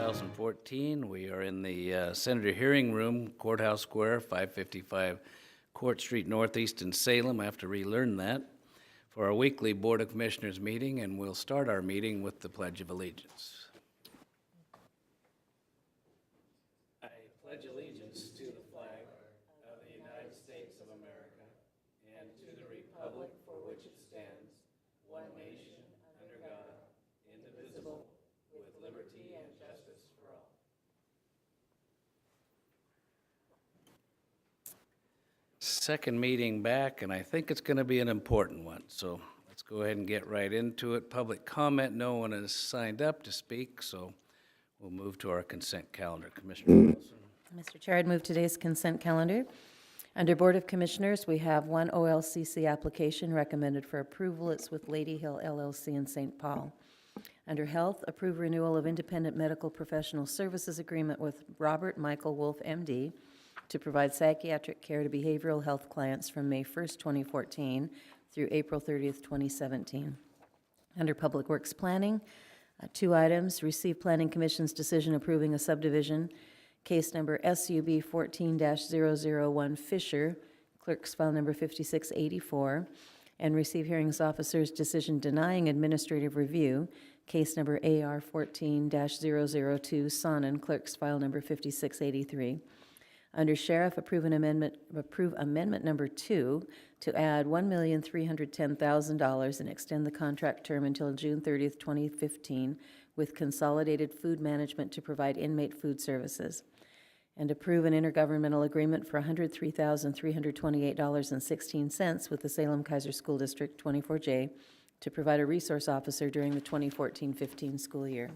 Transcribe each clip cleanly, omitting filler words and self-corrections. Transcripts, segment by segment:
2014. We are in the Senator Hearing Room, Courthouse Square, 555 Court Street Northeast in Salem. I have to relearn that for our weekly Board of Commissioners meeting, and we'll start our meeting with the Pledge of Allegiance. I pledge allegiance to the flag of the United States of America and to the republic for which it stands, one nation, under God, indivisible, with liberty and justice for all. Second meeting back, and I think it's going to be an important one, so let's go ahead and get right into it. Public comment, no one has signed up to speak, so we'll move to our consent calendar. Commissioner Wilson. Mr. Chair, I'd move today's consent calendar. Under Board of Commissioners, we have one OLCC application recommended for approval. It's with Lady Hill LLC in St. Paul. Under Health, approve renewal of independent medical professional services agreement with Robert Michael Wolf, MD, to provide psychiatric care to behavioral health clients from May 1st, 2014 through April 30th, 2017. Under Public Works Planning, two items. Receive Planning Commission's decision approving a subdivision, case number SUB 14-001 Fisher, clerk's file number 5684, and receive hearings officer's decision denying administrative review, case number AR 14-002 Sonnen, clerk's file number 5683. Under Sheriff, approve amendment number 2 to add $1,310,000 and extend the contract term until June 30th, 2015 with Consolidated Food Management to provide inmate food services. And approve an intergovernmental agreement for $103,328.16 with the Salem-Keizer School District 24J to provide a resource officer during the 2014-15 school year.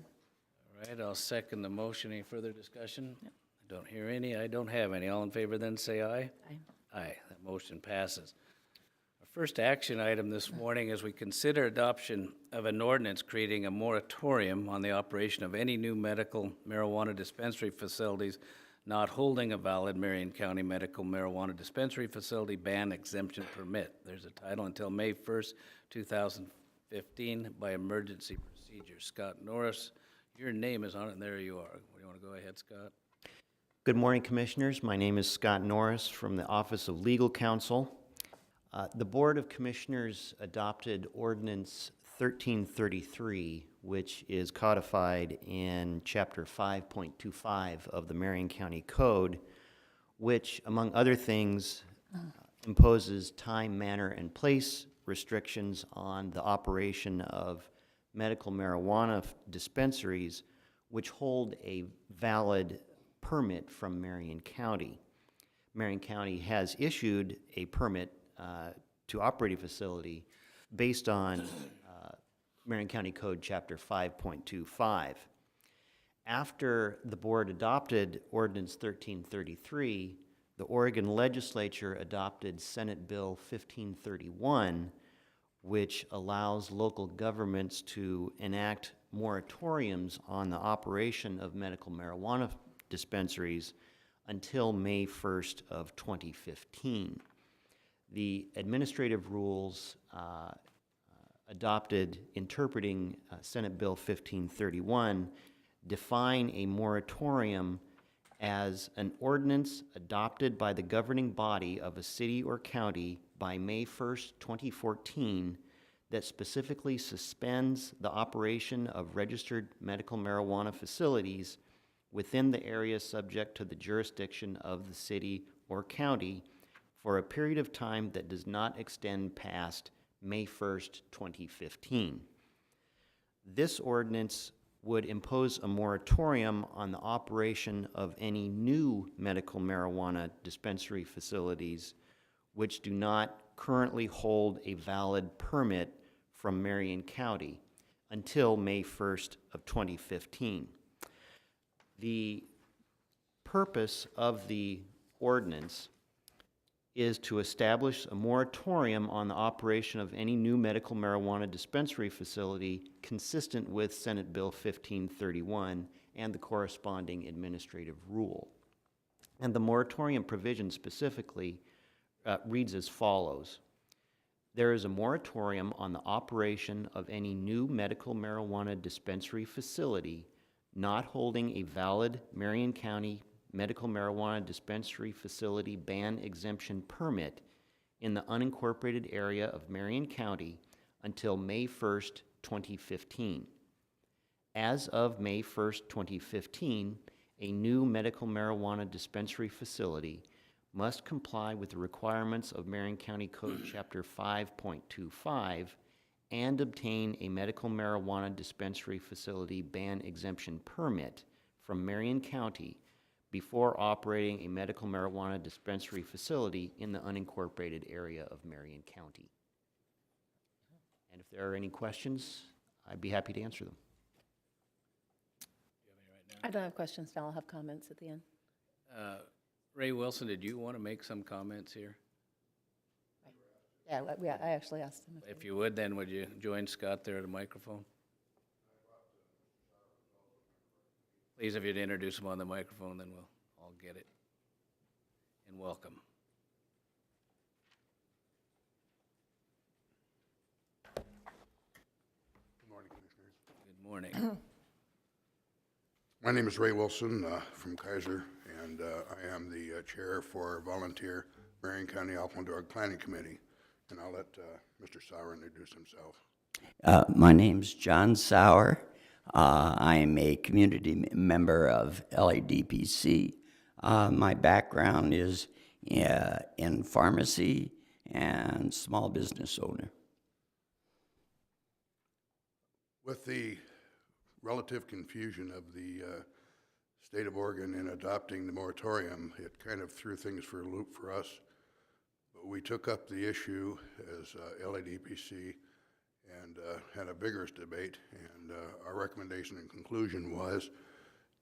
All right, I'll second the motion. Any further discussion? Yep. I don't hear any. I don't have any. All in favor then say aye. Aye. Aye. That motion passes. Our first action item this morning is we consider adoption of an ordinance creating a moratorium on the operation of any new medical marijuana dispensary facilities not holding a valid Marion County medical marijuana dispensary facility ban exemption permit. There's a title until May 1st, 2015 by emergency procedure. Scott Norris, your name is on it, and there you are. You want to go ahead, Scott? Good morning, Commissioners. My name is Scott Norris from the Office of Legal Counsel. The Board of Commissioners adopted Ordinance 1333, which is codified in Chapter 5.25 of the Marion County Code, which, among other things, imposes time, manner, and place restrictions on the operation of medical marijuana dispensaries which hold a valid permit from Marion County. Marion County has issued a permit to operate a facility based on Marion County Code Chapter 5.25. After the board adopted Ordinance 1333, the Oregon Legislature adopted Senate Bill 1531, which allows local governments to enact moratoriums on the operation of medical marijuana dispensaries until May 1st of 2015. The administrative rules adopted interpreting Senate Bill 1531 define a moratorium as an ordinance adopted by the governing body of a city or county by May 1st, 2014 that specifically suspends the operation of registered medical marijuana facilities within the area subject to the jurisdiction of the city or county for a period of time that does not extend past May 1st, 2015. This ordinance would impose a moratorium on the operation of any new medical marijuana dispensary facilities which do not currently hold a valid permit from Marion County until May 1st of 2015. The purpose of the ordinance is to establish a moratorium on the operation of any new medical marijuana dispensary facility consistent with Senate Bill 1531 and the corresponding administrative rule. And the moratorium provision specifically reads as follows. There is a moratorium on the operation of any new medical marijuana dispensary facility not holding a valid Marion County medical marijuana dispensary facility ban exemption permit in the unincorporated area of Marion County until May 1st, 2015. As of May 1st, 2015, a new medical marijuana dispensary facility must comply with the requirements of Marion County Code Chapter 5.25 and obtain a medical marijuana dispensary facility ban exemption permit from Marion County before operating a medical marijuana dispensary facility in the unincorporated area of Marion County. And if there are any questions, I'd be happy to answer them. I don't have questions now. I'll have comments at the end. Ray Wilson, did you want to make some comments here? Yeah, I actually asked him. If you would, then would you join Scott there at the microphone? Please, if you'd introduce him on the microphone, then we'll all get it. And welcome. Good morning, Commissioners. Good morning. My name is Ray Wilson from Kaiser, and I am the chair for volunteer Marion County Alpine Dog Planning Committee. And I'll let Mr. Sauer introduce himself. My name's John Sauer. I'm a community member of LADPC. My background is in pharmacy and small business owner. With the relative confusion of the state of Oregon in adopting the moratorium, it kind of threw things for a loop for us. But we took up the issue as LADPC and had a vigorous debate, and our recommendation and conclusion was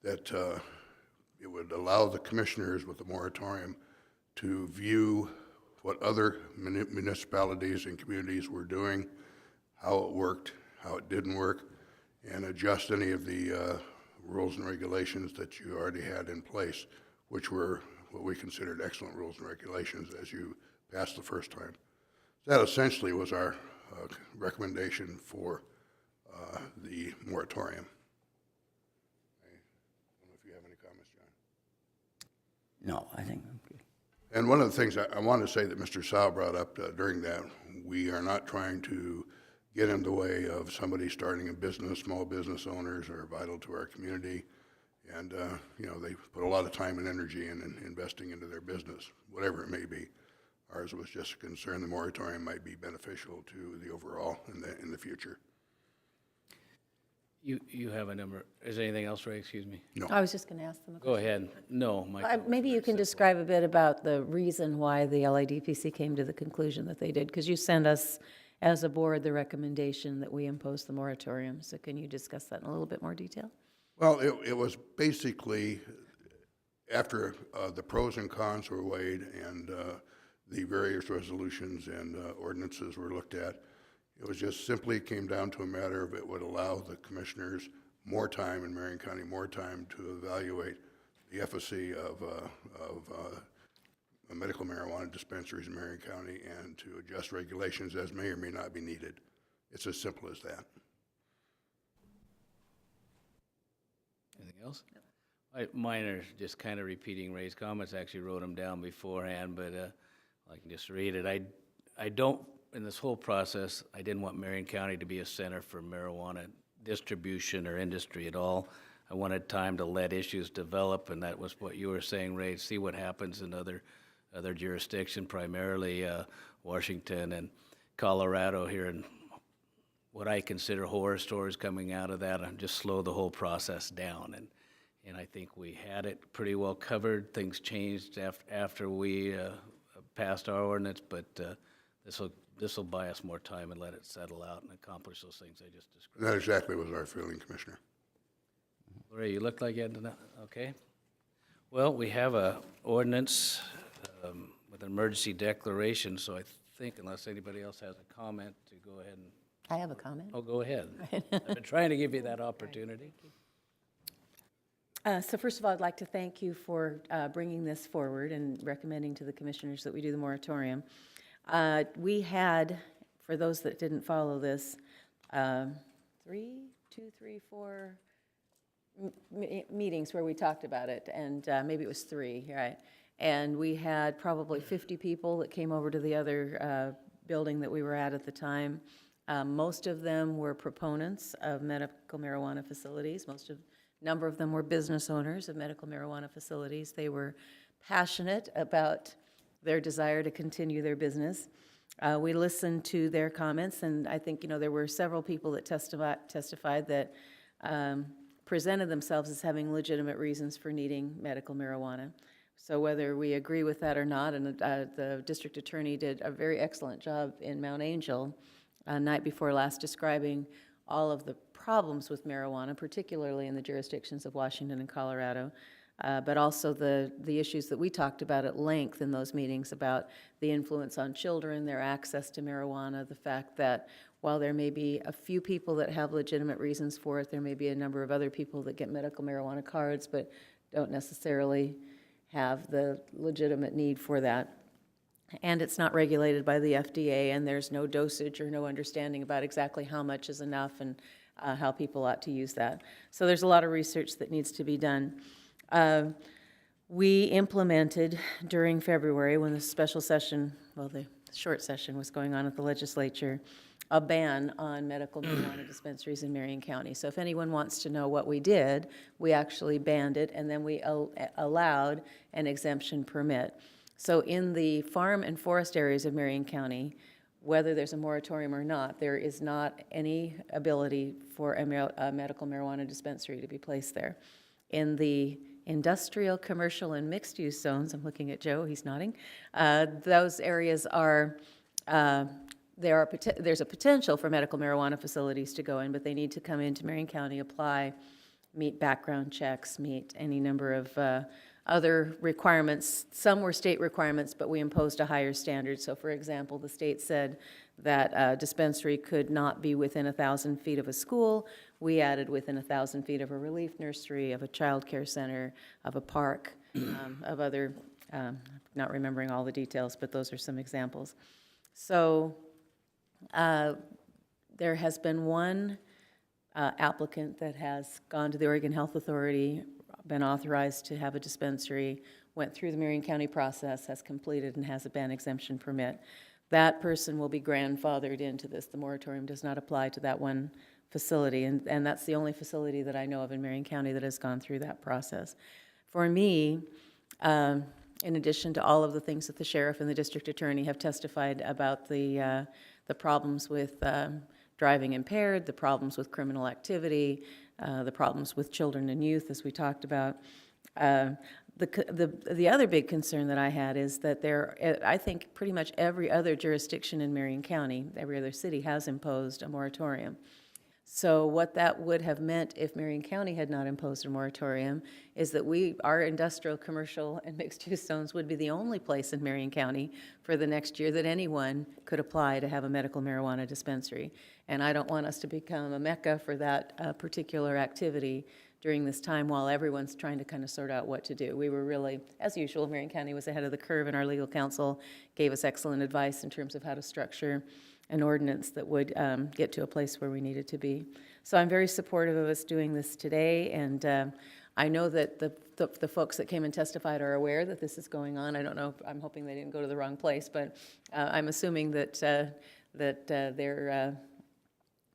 that it would allow the commissioners with the moratorium to view what other municipalities and communities were doing, how it worked, how it didn't work, and adjust any of the rules and regulations that you already had in place, which were what we considered excellent rules and regulations as you passed the first time. That essentially was our recommendation for the moratorium. I don't know if you have any comments, John. No, I think I'm good. And one of the things I want to say that Mr. Sau brought up during that, we are not trying to get in the way of somebody starting a business. Small business owners are vital to our community, and you know, they put a lot of time and energy in investing into their business, whatever it may be. Ours was just a concern the moratorium might be beneficial to the overall in the future. You have a number. Is there anything else, Ray? Excuse me. No. I was just going to ask them a Go question. ahead. No, Mike. Maybe you can describe a bit about the reason why the LIDPC came to the conclusion that they did, because you sent us, as a board, the recommendation that we impose the moratorium. So can you discuss that in a little bit more detail? Well, it was basically after the pros and cons were weighed and the various resolutions and ordinances were looked at. It was just simply came down to a matter of it would allow the commissioners more time in Marion County, more time to evaluate the efficacy of medical marijuana dispensaries in Marion County and to adjust regulations as may or may not be needed. It's as simple as that. Anything else? Mine are just kind of repeating Ray's comments. I actually wrote them down beforehand, but I can just read it. I don't, in this whole process, I didn't want Marion County to be a center for marijuana distribution or industry at all. I wanted time to let issues develop, and that was what you were saying, Ray, see what happens in other jurisdictions, primarily Washington and Colorado here, and what I consider horror stories coming out of that, and just slow the whole process down. And I think we had it pretty well covered. Things changed after we passed our ordinance, but this will buy us more time and let it settle out and accomplish those things I just described. That exactly was our feeling, Commissioner. Ray, you look like you had enough. Okay. Well, we have a ordinance with an emergency declaration, so I think unless anybody else has a comment, to go ahead and, I have a comment. oh, go ahead. I've been trying to give you that opportunity. So first of all, I'd like to thank you for bringing this forward and recommending to the commissioners that we do the moratorium. We had, for those that didn't follow this, meetings where we talked about it, and maybe it was 3, right? And we had probably 50 people that came over to the other building that we were at the time. Most of them were proponents of medical marijuana facilities. Number of them were business owners of medical marijuana facilities. They were passionate about their desire to continue their business. We listened to their comments, and I think, there were several people that testified that presented themselves as having legitimate reasons for needing medical marijuana. So whether we agree with that or not, and the district attorney did a very excellent job in Mount Angel night before last describing all of the problems with marijuana, particularly in the jurisdictions of Washington and Colorado, but also the issues that we talked about at length in those meetings about the influence on children, their access to marijuana, the fact that while there may be a few people that have legitimate reasons for it, there may be a number of other people that get medical marijuana cards but don't necessarily have the legitimate need for that. And it's not regulated by the FDA, and there's no dosage or no understanding about exactly how much is enough and how people ought to use that. So there's a lot of research that needs to be done. We implemented during February, when the special session, well, the short session was going on at the legislature, a ban on medical marijuana dispensaries in Marion County. So if anyone wants to know what we did, we actually banned it, and then we allowed an exemption permit. So in the farm and forest areas of Marion County, whether there's a moratorium or not, there is not any ability for a medical marijuana dispensary to be placed there. In the industrial, commercial, and mixed-use zones, I'm looking at Joe, he's nodding, those areas are, there's a potential for medical marijuana facilities to go in, but they need to come into Marion County, apply, meet background checks, meet any number of other requirements. Some were state requirements, but we imposed a higher standard. So for example, the state said that a dispensary could not be within 1,000 feet of a school. We added within 1,000 feet of a relief nursery, of a child care center, of a park, of other, not remembering all the details, but those are some examples. So there has been one applicant that has gone to the Oregon Health Authority, been authorized to have a dispensary, went through the Marion County process, has completed, and has a ban exemption permit. That person will be grandfathered into this. The moratorium does not apply to that one facility, and that's the only facility that I know of in Marion County that has gone through that process. For me, in addition to all of the things that the sheriff and the district attorney have testified about the problems with driving impaired, the problems with criminal activity, the problems with children and youth, as we talked about. The other big concern that I had is that I think pretty much every other jurisdiction in Marion County, every other city has imposed a moratorium. So what that would have meant if Marion County had not imposed a moratorium is that our industrial, commercial, and mixed-use zones would be the only place in Marion County for the next year that anyone could apply to have a medical marijuana dispensary. And I don't want us to become a mecca for that particular activity during this time while everyone's trying to kind of sort out what to do. We were really, as usual, Marion County was ahead of the curve, and our legal counsel gave us excellent advice in terms of how to structure an ordinance that would get to a place where we needed to be. So I'm very supportive of us doing this today, and I know that the folks that came and testified are aware that this is going on. I don't know, I'm hoping they didn't go to the wrong place, but I'm assuming that they're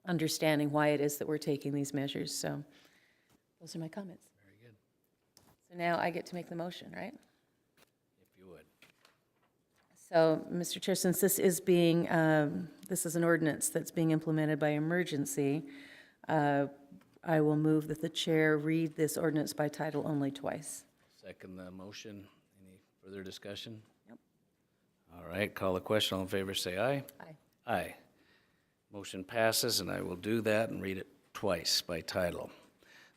understanding why it is that we're taking these measures. So those are my comments. Very good. So now I get to make the motion, right? If you would. So, Mr. Chair, since this is this is an ordinance that's being implemented by emergency, I will move that the chair read this ordinance by title only twice. Second the motion. Any further discussion? Nope. All right, call the question. All in favor, say aye. Aye. Aye. Motion passes, and I will do that and read it twice by title.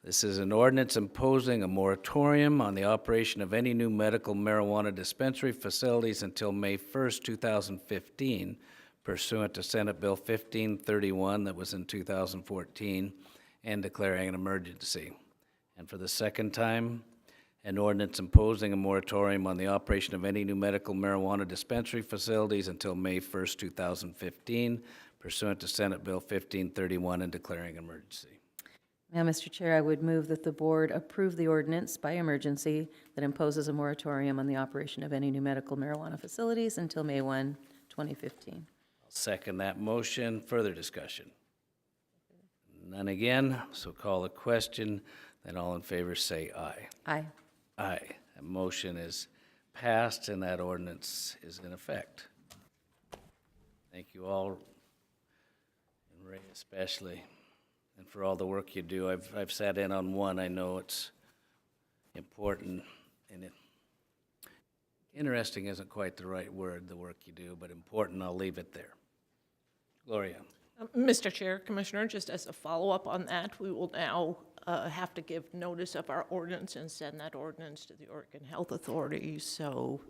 This is an ordinance imposing a moratorium on the operation of any new medical marijuana dispensary facilities until May 1st, 2015, pursuant to Senate Bill 1531 that was in 2014, and declaring an emergency. And for the second time, an ordinance imposing a moratorium on the operation of any new medical marijuana dispensary facilities until May 1st, 2015, pursuant to Senate Bill 1531, and declaring an emergency. Now, Mr. Chair, I would move that the board approve the ordinance by emergency that imposes a moratorium on the operation of any new medical marijuana facilities until May 1, 2015. I'll second that motion. Further discussion? None again, so call the question. Then all in favor say aye. Aye. Aye. That motion is passed and that ordinance is in effect. Thank you all, and Ray especially, and for all the work you do. I've sat in on one. I know it's important, and interesting isn't quite the right word, the work you do, but important, I'll leave it there. Gloria. Mr. Chair, Commissioner, just as a follow-up on that, we will now have to give notice of our ordinance and send that ordinance to the Oregon Health Authority so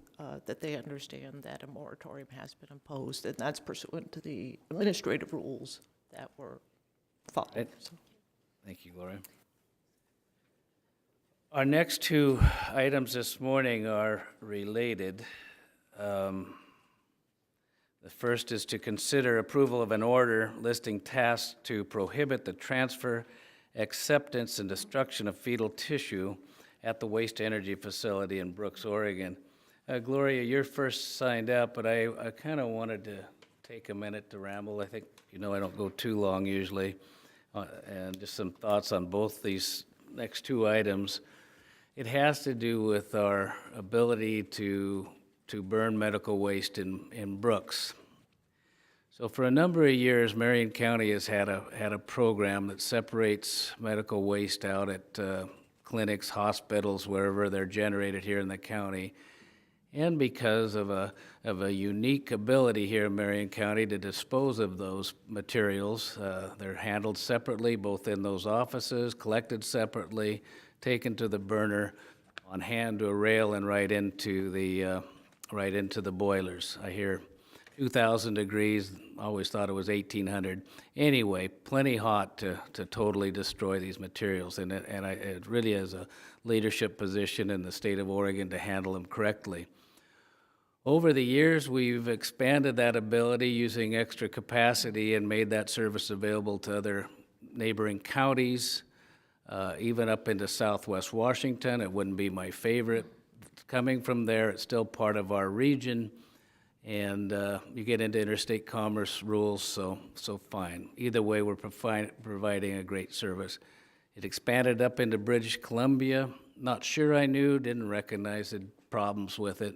that they understand that a moratorium has been imposed, and that's pursuant to the administrative rules that were followed. Right. Thank you, Gloria. Our next two items this morning are related. The first is to consider approval of an order listing tasks to prohibit the transfer, acceptance, and destruction of fetal tissue at the waste-to-energy facility in Brooks, Oregon. Gloria, you're first signed up, but I kind of wanted to take a minute to ramble. I think, you know, I don't go too long usually. And just some thoughts on both these next two items. It has to do with our ability to burn medical waste in Brooks. So for a number of years, Marion County has had a program that separates medical waste out at clinics, hospitals, wherever they're generated here in the county. And because of a unique ability here in Marion County to dispose of those materials, they're handled separately, both in those offices, collected separately, taken to the burner, on hand to a rail, and right into the boilers. I hear 2,000 degrees. Always thought it was 1,800. Anyway, plenty hot to totally destroy these materials, and it really is a leadership position in the state of Oregon to handle them correctly. Over the years, we've expanded that ability using extra capacity and made that service available to other neighboring counties, even up into Southwest Washington. It wouldn't be my favorite. Coming from there, it's still part of our region, and you get into interstate commerce rules, so fine. Either way, we're providing a great service. It expanded up into British Columbia. Not sure I knew, didn't recognize the problems with it,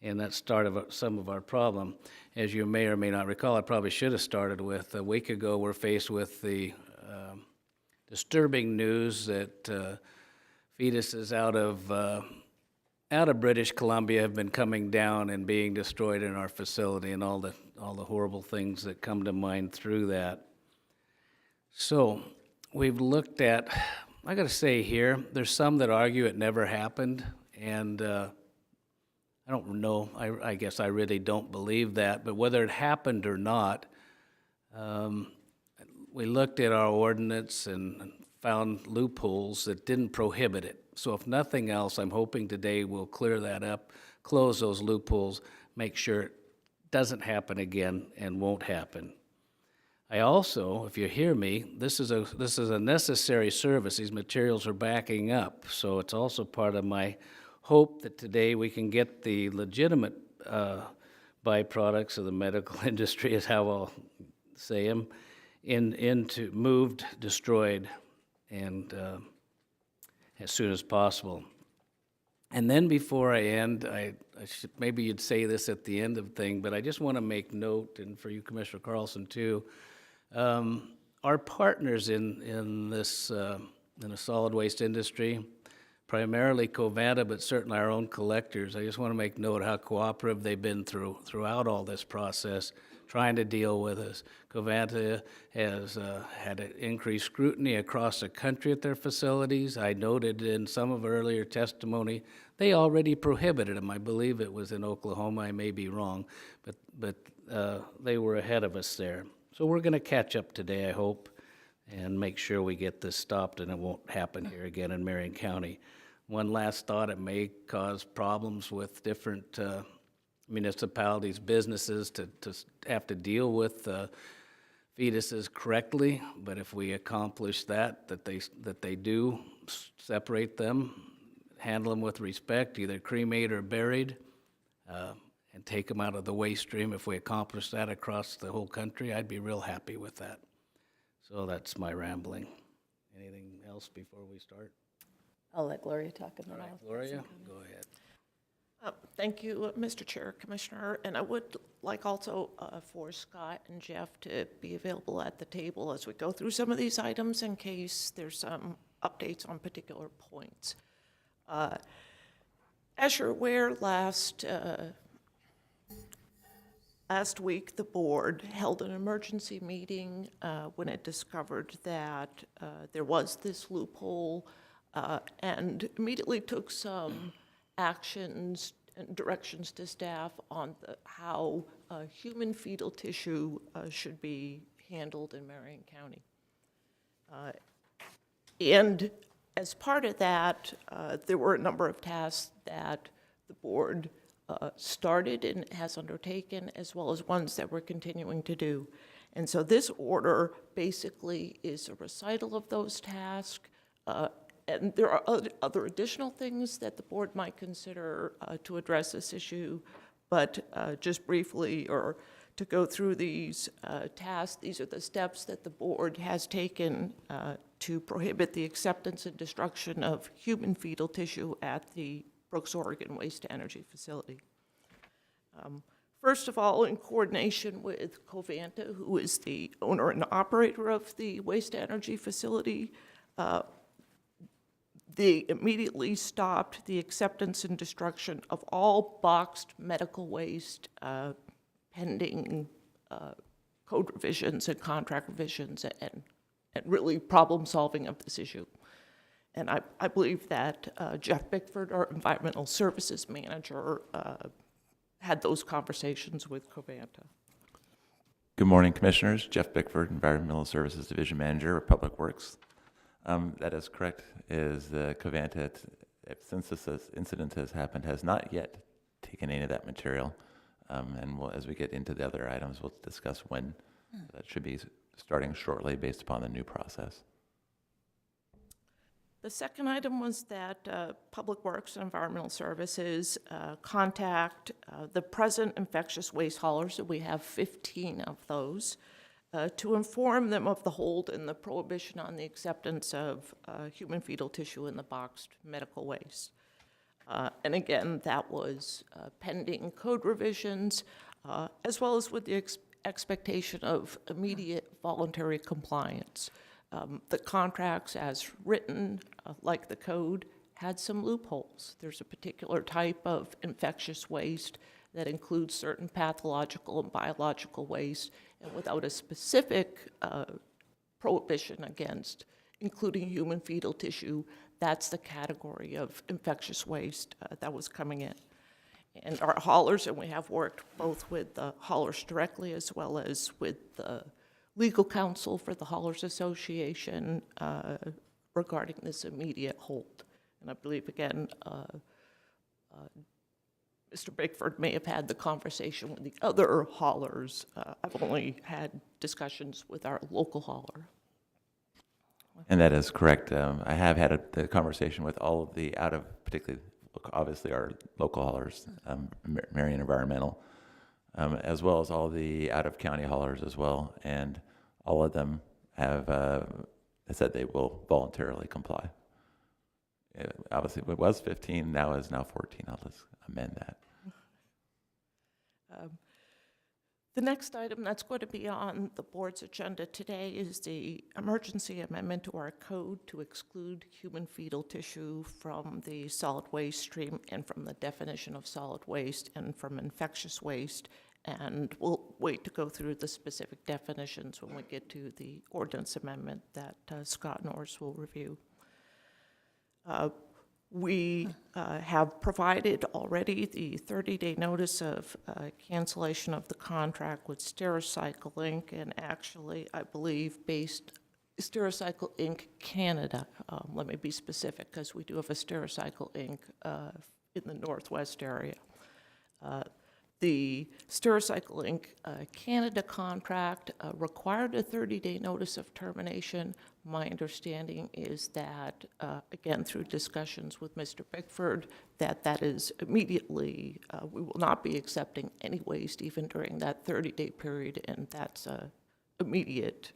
and that started some of our problem. As you may or may not recall, I probably should have started with, a week ago, we're faced with the disturbing news that fetuses out of British Columbia have been coming down and being destroyed in our facility, and all the horrible things that come to mind through that. So we've looked at, I got to say here, there's some that argue it never happened, and I don't know. I guess I really don't believe that, but whether it happened or not, we looked at our ordinance and found loopholes that didn't prohibit it. So if nothing else, I'm hoping today we'll clear that up, close those loopholes, make sure it doesn't happen again and won't happen. I also, if you hear me, this is a necessary service. These materials are backing up, so it's also part of my hope that today we can get the legitimate byproducts of the medical industry, is how I'll say them, into moved, destroyed, and as soon as possible. And then before I end, I should, maybe you'd say this at the end of the thing, but I just want to make note, and for you, Commissioner Carlson, too, our partners in this in the solid waste industry, primarily Covanta, but certainly our own collectors. I just want to make note how cooperative they've been throughout all this process, trying to deal with us. Covanta has had an increased scrutiny across the country at their facilities. I noted in some of earlier testimony, they already prohibited them. I believe it was in Oklahoma. I may be wrong, but they were ahead of us there. So we're going to catch up today, I hope, and make sure we get this stopped and it won't happen here again in Marion County. One last thought, it may cause problems with different municipalities, businesses to have to deal with fetuses correctly, but if we accomplish that they do separate them, handle them with respect, either cremate or buried, and take them out of the waste stream, if we accomplish that across the whole country, I'd be real happy with that. So that's my rambling. Anything else before we start? I'll let Gloria talk and then All I'll. right, Gloria, go ahead. Thank you, Mr. Chair, Commissioner, and I would like also for Scott and Jeff to be available at the table as we go through some of these items in case there's some updates on particular points. As you're aware, last week, the board held an emergency meeting when it discovered that there was this loophole and immediately took some actions and directions to staff on how human fetal tissue should be handled in Marion County. And as part of that, there were a number of tasks that the board started and has undertaken, as well as ones that we're continuing to do. And so this order basically is a recital of those tasks. And there are other additional things that the board might consider to address this issue, but just briefly, or to go through these tasks, these are the steps that the board has taken to prohibit the acceptance and destruction of human fetal tissue at the Brooks, Oregon waste-to-energy facility. First of all, in coordination with Covanta, who is the owner and operator of the waste-to-energy facility, they immediately stopped the acceptance and destruction of all boxed medical waste pending code revisions and contract revisions and really problem solving of this issue. And I believe that Jeff Bickford, our environmental services manager, had those conversations with Covanta. Good morning, Commissioners. Jeff Bickford, Environmental Services Division Manager of Public Works. That is correct, is the Covanta, since this incident has happened, has not yet taken any of that material. And as we get into the other items, we'll discuss when that should be starting shortly based upon the new process. The second item was that Public Works and Environmental Services contact the present infectious waste haulers, and we have 15 of those, to inform them of the hold and the prohibition on the acceptance of human fetal tissue in the boxed medical waste. And again, that was pending code revisions, as well as with the expectation of immediate voluntary compliance. The contracts as written, like the code, had some loopholes. There's a particular type of infectious waste that includes certain pathological and biological waste, and without a specific prohibition against including human fetal tissue, that's the category of infectious waste that was coming in. And our haulers, and we have worked both with the haulers directly as well as with the legal counsel for the Haulers Association regarding this immediate hold. And I believe, again, Mr. Bickford may have had the conversation with the other haulers. I've only had discussions with our local hauler. And that is correct. I have had the conversation with all of the particularly, obviously, our local haulers, Marion Environmental, as well as all the out-of-county haulers as well. And all of them have said they will voluntarily comply. Obviously, it was 15, now is 14. I'll just amend that. The next item that's going to be on the board's agenda today is the emergency amendment to our code to exclude human fetal tissue from the solid waste stream and from the definition of solid waste and from infectious waste. And we'll wait to go through the specific definitions when we get to the ordinance amendment that Scott Norris will review. We have provided already the 30-day notice of cancellation of the contract with Stericycle Inc. and actually, I believe, based Stericycle Inc. Canada. Let me be specific, because we do have a Stericycle Inc. In the Northwest area. The Stericycle Inc. Canada contract required a 30-day notice of termination. My understanding is that, again, through discussions with Mr. Bickford, that is immediately, we will not be accepting any waste even during that 30-day period, and that's immediate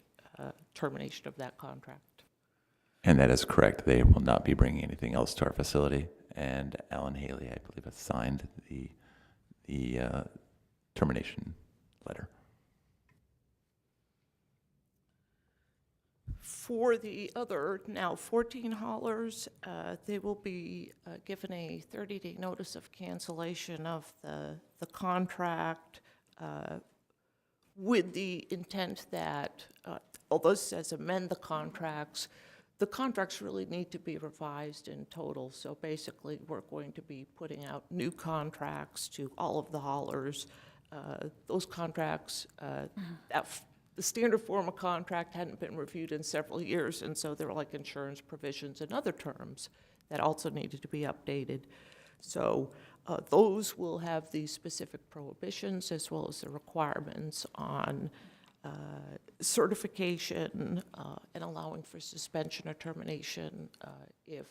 termination of that contract. And that is correct. They will not be bringing anything else to our facility. And Alan Haley, I believe, has signed the termination letter. For the other, now 14 haulers, they will be given a 30-day notice of cancellation of the contract with the intent that, although it says amend the contracts really need to be revised in total. So basically, we're going to be putting out new contracts to all of the haulers. Those contracts, the standard form of contract hadn't been reviewed in several years, and so there were like insurance provisions and other terms that also needed to be updated. So those will have the specific prohibitions as well as the requirements on certification and allowing for suspension or termination if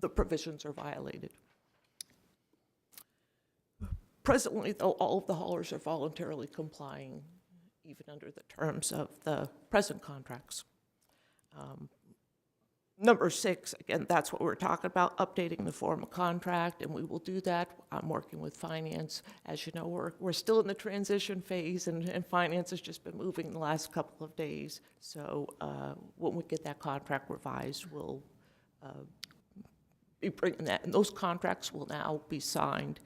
the provisions are violated. Presently, though, all of the haulers are voluntarily complying, even under the terms of the present contracts. Number 6, again, that's what we're talking about, updating the form of contract, and we will do that. I'm working with finance. As you know, we're still in the transition phase, and finance has just been moving the last couple of days. So when we get that contract revised, we'll be bringing that. And those contracts will now be signed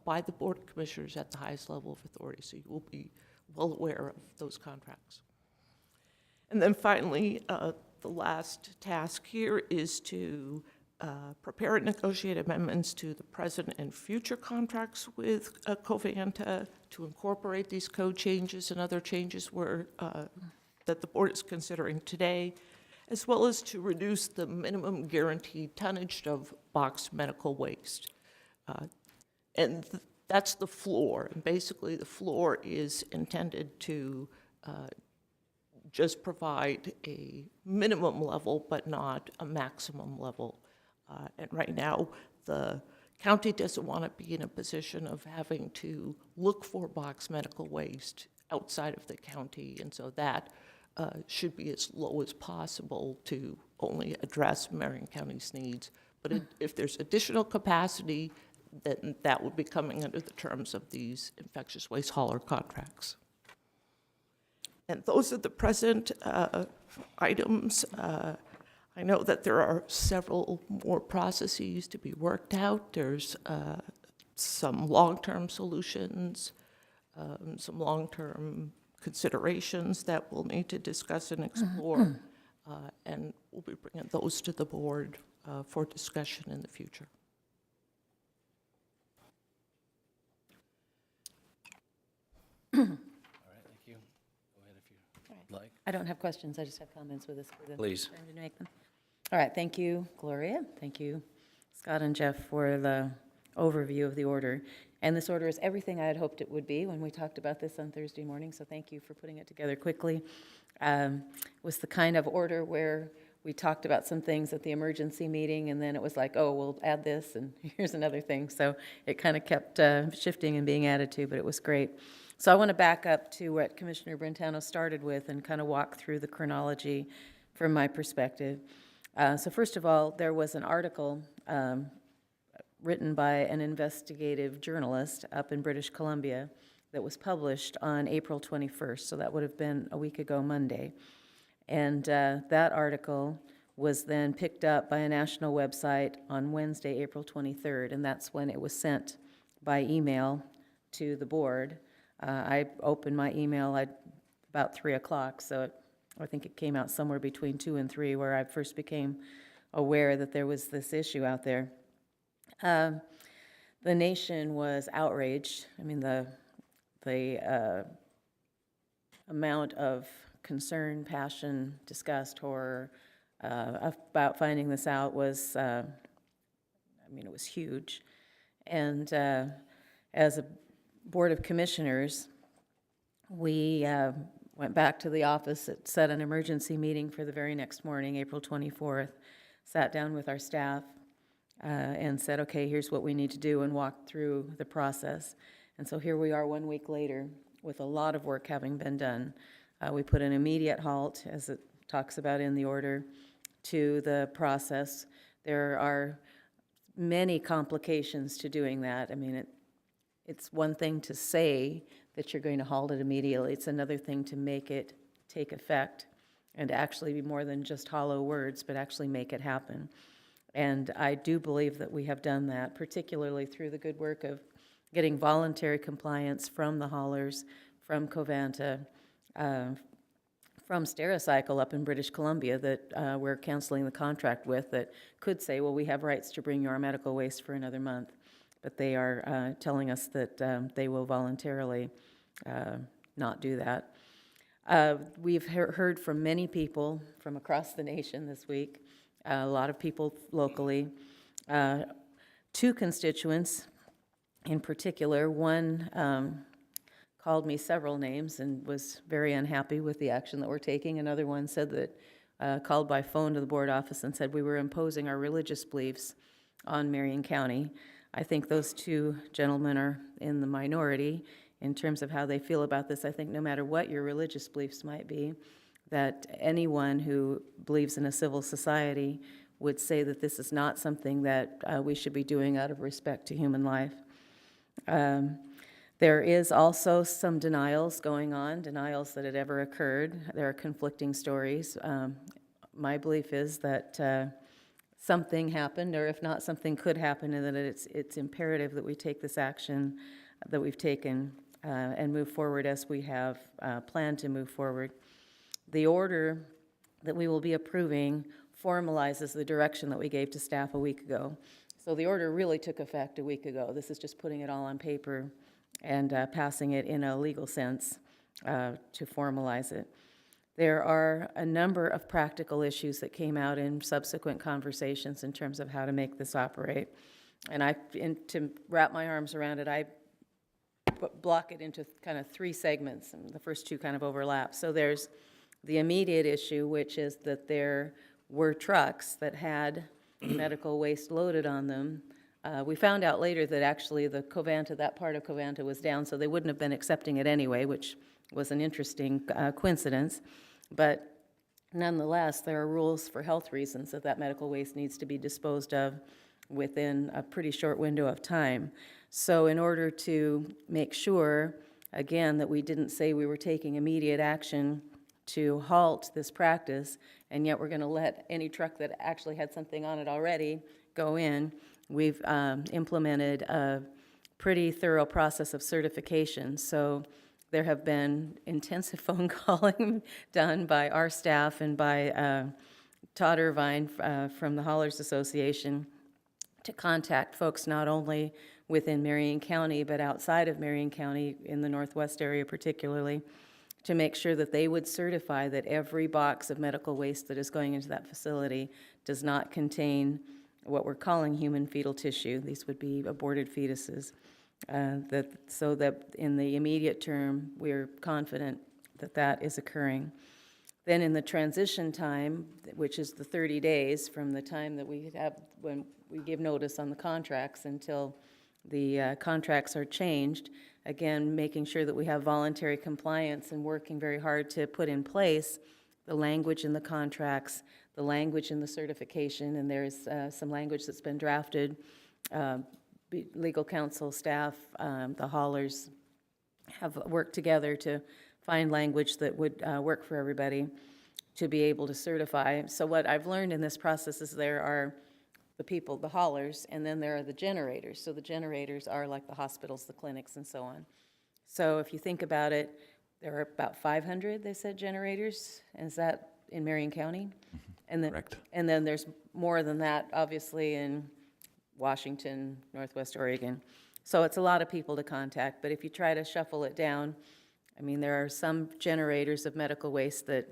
by the Board of Commissioners at the highest level of authority. So you will be well aware of those contracts. And then finally, the last task here is to prepare and negotiate amendments to the present and future contracts with Covanta to incorporate these code changes and other changes that the board is considering today, as well as to reduce the minimum guaranteed tonnage of boxed medical waste. And that's the floor. And basically, the floor is intended to just provide a minimum level, but not a maximum level. And right now, the county doesn't want to be in a position of having to look for boxed medical waste outside of the county, and so that should be as low as possible to only address Marion County's needs. But if there's additional capacity, then that would be coming under the terms of these infectious waste hauler contracts. And those are the present items. I know that there are several more processes to be worked out. There's some long-term solutions, some long-term considerations that we'll need to discuss and explore, and we'll be bringing those to the board for discussion in the future. All right, thank you. Go ahead if you'd like. I don't have questions, I just have comments with this. Please. Trying to make them. All right, thank you, Gloria. Thank you, Scott and Jeff, for the overview of the order. And this order is everything I had hoped it would be when we talked about this on Thursday morning, so thank you for putting it together quickly. It was the kind of order where we talked about some things at the emergency meeting, and then it was like, oh, we'll add this, and here's another thing. So it kind of kept shifting and being added to, but it was great. So I want to back up to what Commissioner Brentano started with and kind of walk through the chronology from my perspective. So first of all, there was an article written by an investigative journalist up in British Columbia that was published on April 21st, so that would have been a week ago Monday. And that article was then picked up by a national website on Wednesday, April 23rd, and that's when it was sent by email to the board. I opened my email at about 3 o'clock, so I think it came out somewhere between 2 and 3 where I first became aware that there was this issue out there. The nation was outraged. I mean, the amount of concern, passion, disgust, horror about finding this out was, it was huge. And as a Board of Commissioners, we went back to the office, set an emergency meeting for the very next morning, April 24th, sat down with our staff and said, okay, here's what we need to do, and walked through the process. And so here we are 1 week later with a lot of work having been done. We put an immediate halt, as it talks about in the order, to the process. There are many complications to doing that. I mean, it's one thing to say that you're going to halt it immediately. It's another thing to make it take effect and actually be more than just hollow words, but actually make it happen. And I do believe that we have done that, particularly through the good work of getting voluntary compliance from the haulers, from Covanta, from Stericycle up in British Columbia that we're canceling the contract with, that could say, well, we have rights to bring you our medical waste for another month. But they are telling us that they will voluntarily not do that. We've heard from many people from across the nation this week, a lot of people locally. Two constituents in particular, one called me several names and was very unhappy with the action that we're taking. Another one said that, called by phone to the board office and said we were imposing our religious beliefs on Marion County. I think those two gentlemen are in the minority in terms of how they feel about this. I think no matter what your religious beliefs might be, that anyone who believes in a civil society would say that this is not something that we should be doing out of respect to human life. There is also some denials going on, denials that it ever occurred. There are conflicting stories. My belief is that something happened, or if not, something could happen, and that it's imperative that we take this action that we've taken and move forward as we have planned to move forward. The order that we will be approving formalizes the direction that we gave to staff a week ago. So the order really took effect a week ago. This is just putting it all on paper and passing it in a legal sense to formalize it. There are a number of practical issues that came out in subsequent conversations in terms of how to make this operate. And to wrap my arms around it, I block it into kind of three segments, and the first two kind of overlap. So there's the immediate issue, which is that there were trucks that had medical waste loaded on them. We found out later that actually the Covanta, that part of Covanta was down, so they wouldn't have been accepting it anyway, which was an interesting coincidence. But nonetheless, there are rules for health reasons that medical waste needs to be disposed of within a pretty short window of time. So in order to make sure, again, that we didn't say we were taking immediate action to halt this practice, and yet we're going to let any truck that actually had something on it already go in, we've implemented a pretty thorough process of certification. So there have been intensive phone calling done by our staff and by Todd Irvine from the Haulers Association to contact folks not only within Marion County, but outside of Marion County, in the Northwest area particularly, to make sure that they would certify that every box of medical waste that is going into that facility does not contain what we're calling human fetal tissue. These would be aborted fetuses. So that in the immediate term, we're confident that that is occurring. Then in the transition time, which is the 30 days from the time that we have, when we give notice on the contracts until the contracts are changed, again, making sure that we have voluntary compliance and working very hard to put in place the language in the contracts, the language in the certification, and there's some language that's been drafted. Legal counsel, staff, the haulers have worked together to find language that would work for everybody to be able to certify. So what I've learned in this process is there are the people, the haulers, and then there are the generators. So the generators are like the hospitals, the clinics, and so on. So if you think about it, there are about 500, they said, generators. Is that in Marion County? And then, Correct. And then there's more than that, obviously, in Washington, Northwest Oregon. So it's a lot of people to contact, but if you try to shuffle it down, I mean, there are some generators of medical waste that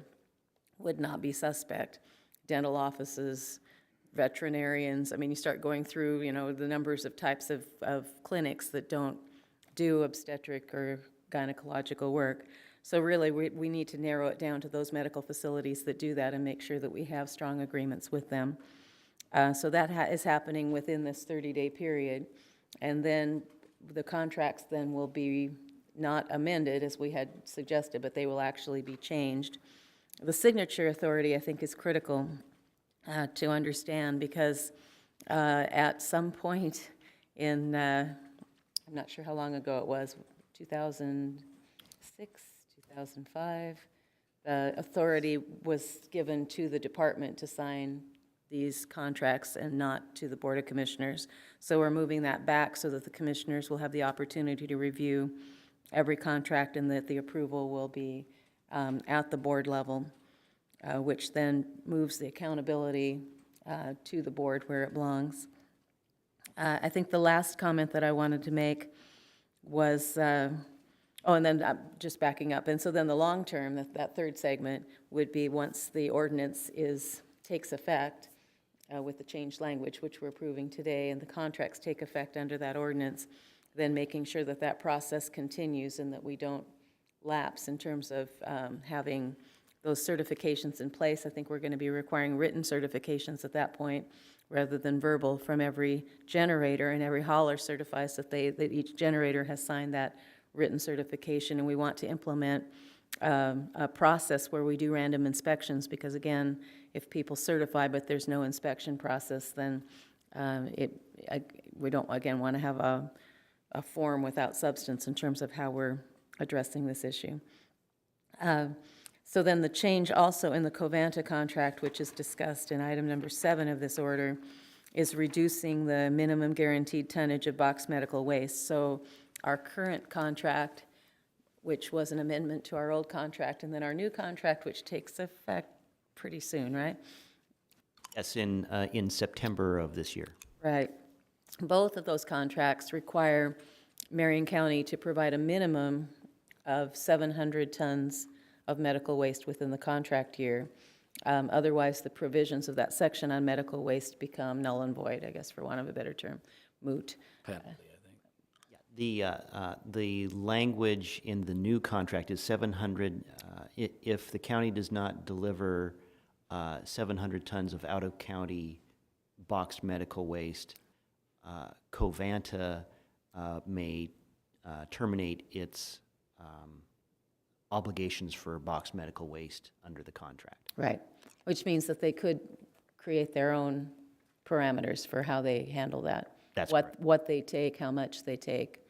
would not be suspect. Dental offices, veterinarians. I mean, you start going through, you know, the numbers of types of clinics that don't do obstetric or gynecological work. So really, we need to narrow it down to those medical facilities that do that and make sure that we have strong agreements with them. So that is happening within this 30-day period. And then the contracts then will be not amended as we had suggested, but they will actually be changed. The signature authority, I think, is critical to understand because at some point in, I'm not sure how long ago it was, 2006, 2005, the authority was given to the department to sign these contracts and not to the Board of Commissioners. So we're moving that back so that the commissioners will have the opportunity to review every contract and that the approval will be at the board level, which then moves the accountability to the board where it belongs. I think the last comment that I wanted to make was, and then just backing up. And so then the long term, that third segment would be once the ordinance takes effect with the changed language, which we're approving today, and the contracts take effect under that ordinance, then making sure that that process continues and that we don't lapse in terms of having those certifications in place. I think we're going to be requiring written certifications at that point rather than verbal from every generator, and every hauler certifies that each generator has signed that written certification. And we want to implement a process where we do random inspections because, again, if people certify but there's no inspection process, then we don't, again, want to have a form without substance in terms of how we're addressing this issue. So then the change also in the Covanta contract, which is discussed in item number 7 of this order, is reducing the minimum guaranteed tonnage of box medical waste. So our current contract, which was an amendment to our old contract, and then our new contract, which takes effect pretty soon, right? Yes, in September of this year. Right. Both of those contracts require Marion County to provide a minimum of 700 tons of medical waste within the contract year. Otherwise, the provisions of that section on medical waste become null and void, I guess, for want of a better term, moot. Patently, I think. The language in the new contract is 700, if the county does not deliver 700 tons of out-of-county boxed medical waste, Covanta may terminate its obligations for boxed medical waste under the contract. Right, which means that they could create their own parameters for how they handle that. That's what, correct. What they take, how much they take,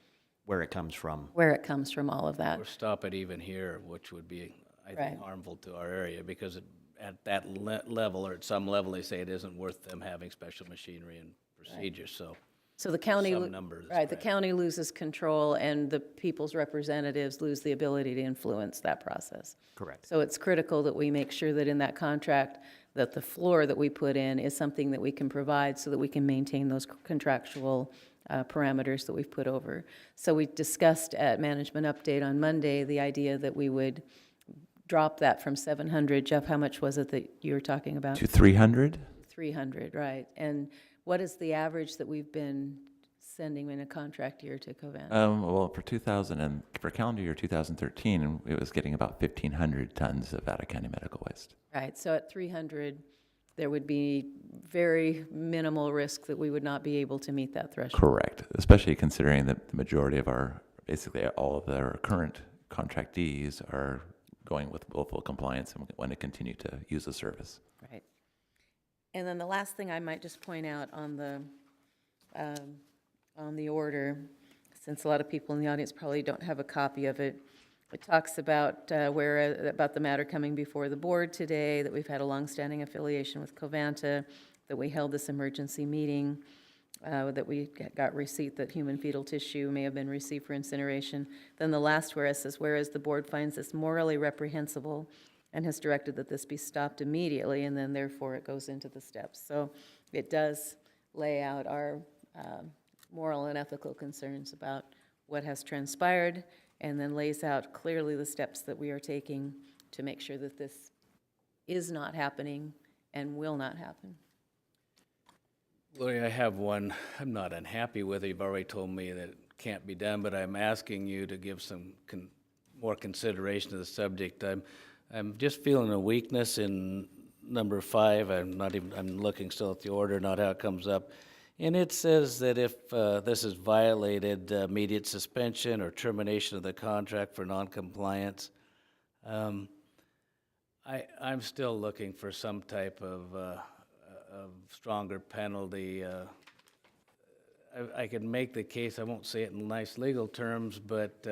Where it comes from. where it comes from, all of that. Or stop it even here, which would be, I Right. think, harmful to our area, because at that level, or at some level, they say it isn't worth them having special machinery and procedures, so. So the county, Some number that's right, the right. county loses control and the people's representatives lose the ability to influence that process. Correct. So it's critical that we make sure that in that contract, that the floor that we put in is something that we can provide so that we can maintain those contractual parameters that we've put over. So we discussed at Management Update on Monday the idea that we would drop that from 700. Jeff, how much was it that you were talking about? To 300? 300, right. And what is the average that we've been sending in a contract year to Covanta? Well, for calendar year 2013, it was getting about 1,500 tons of out-of-county medical waste. Right, so at 300, there would be very minimal risk that we would not be able to meet that threshold. Correct, especially considering that the majority of basically all of our current contractees are going with full compliance and want to continue to use the service. Right. And then the last thing I might just point out on the order, since a lot of people in the audience probably don't have a copy of it, it talks about about the matter coming before the board today, that we've had a longstanding affiliation with Covanta, that we held this emergency meeting, that we got receipt that human fetal tissue may have been received for incineration. Then the last whereas says, whereas the board finds this morally reprehensible and has directed that this be stopped immediately, and then therefore it goes into the steps. So it does lay out our moral and ethical concerns about what has transpired, and then lays out clearly the steps that we are taking to make sure that this is not happening and will not happen. Gloria, I have one. I'm not unhappy with it. You've already told me that it can't be done, but I'm asking you to give some more consideration to the subject. I'm just feeling a weakness in number 5. I'm looking still at the order, not how it comes up. And it says that if this is violated, immediate suspension or termination of the contract for noncompliance. I'm still looking for some type of stronger penalty. I can make the case, I won't say it in nice legal terms, but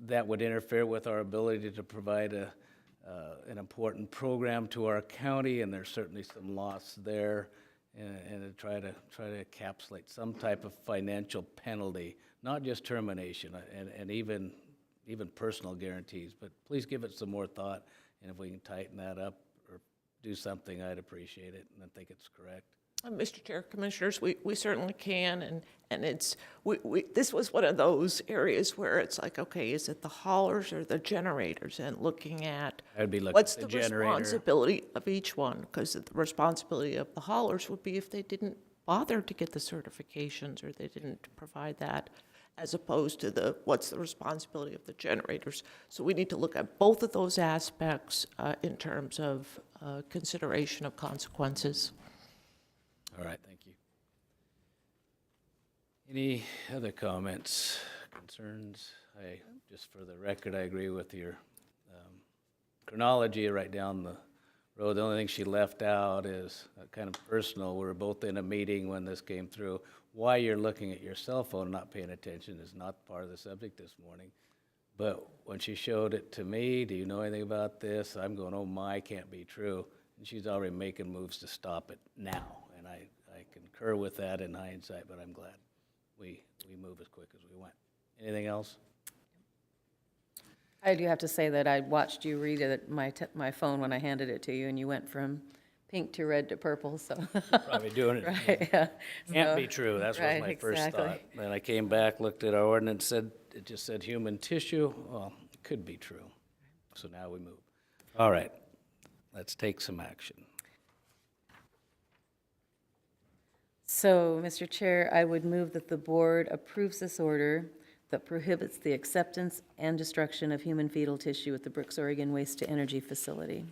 that would interfere with our ability to provide an important program to our county, and there's certainly some loss there, and to try to encapsulate some type of financial penalty, not just termination, and even personal guarantees. But please give it some more thought, and if we can tighten that up or do something, I'd appreciate it, and I think it's correct. Mr. Chair, Commissioners, we certainly can, and it's, this was one of those areas where it's like, okay, is it the haulers or the generators? And looking at I'd be looking what's at the the generator. responsibility of each one, because the responsibility of the haulers would be if they didn't bother to get the certifications or they didn't provide that, as opposed to what's the responsibility of the generators. So we need to look at both of those aspects in terms of consideration of consequences. All right, thank you. Any other comments, concerns? Just for the record, I agree with your chronology right down the road. The only thing she left out is kind of personal. We were both in a meeting when this came through. Why you're looking at your cell phone and not paying attention is not part of the subject this morning. But when she showed it to me, do you know anything about this? I'm going, oh my, can't be true. And she's already making moves to stop it now. And I concur with that in hindsight, but I'm glad we move as quick as we went. Anything else? I do have to say that I watched you read it at my phone when I handed it to you, and you went from pink to red to purple, so. Probably doing it. Right, yeah. Can't So- be true. That's right, was my first exactly. thought. Then I came back, looked at our ordinance, it just said human tissue. Well, it could be true. So now we move. All right, let's take some action. So, Mr. Chair, I would move that the board approves this order that prohibits the acceptance and destruction of human fetal tissue at the Brooks, Oregon Waste-to-Energy Facility.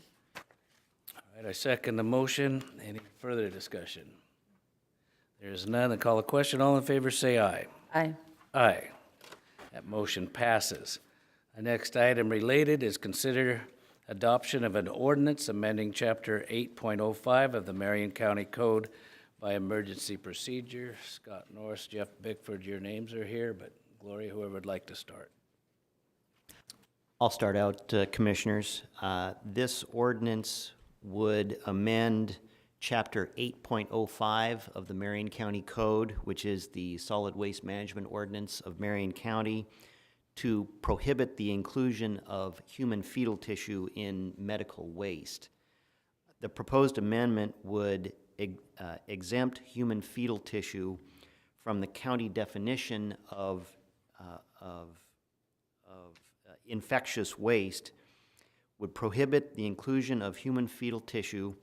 All right, I second the motion. Any further discussion? There is none. I call a question. All in favor, say aye. Aye. Aye. That motion passes. The next item related is consider adoption of an ordinance amending Chapter 8.05 of the Marion County Code by emergency procedure. Scott Norris, Jeff Bickford, your names are here, but Gloria, whoever would like to start. I'll start out, Commissioners. This ordinance would amend Chapter 8.05 of the Marion County Code, which is the Solid Waste Management Ordinance of Marion County, to prohibit the inclusion of human fetal tissue in medical waste. The proposed amendment would exempt human fetal tissue from the county definition of infectious waste, would prohibit the inclusion of human fetal tissue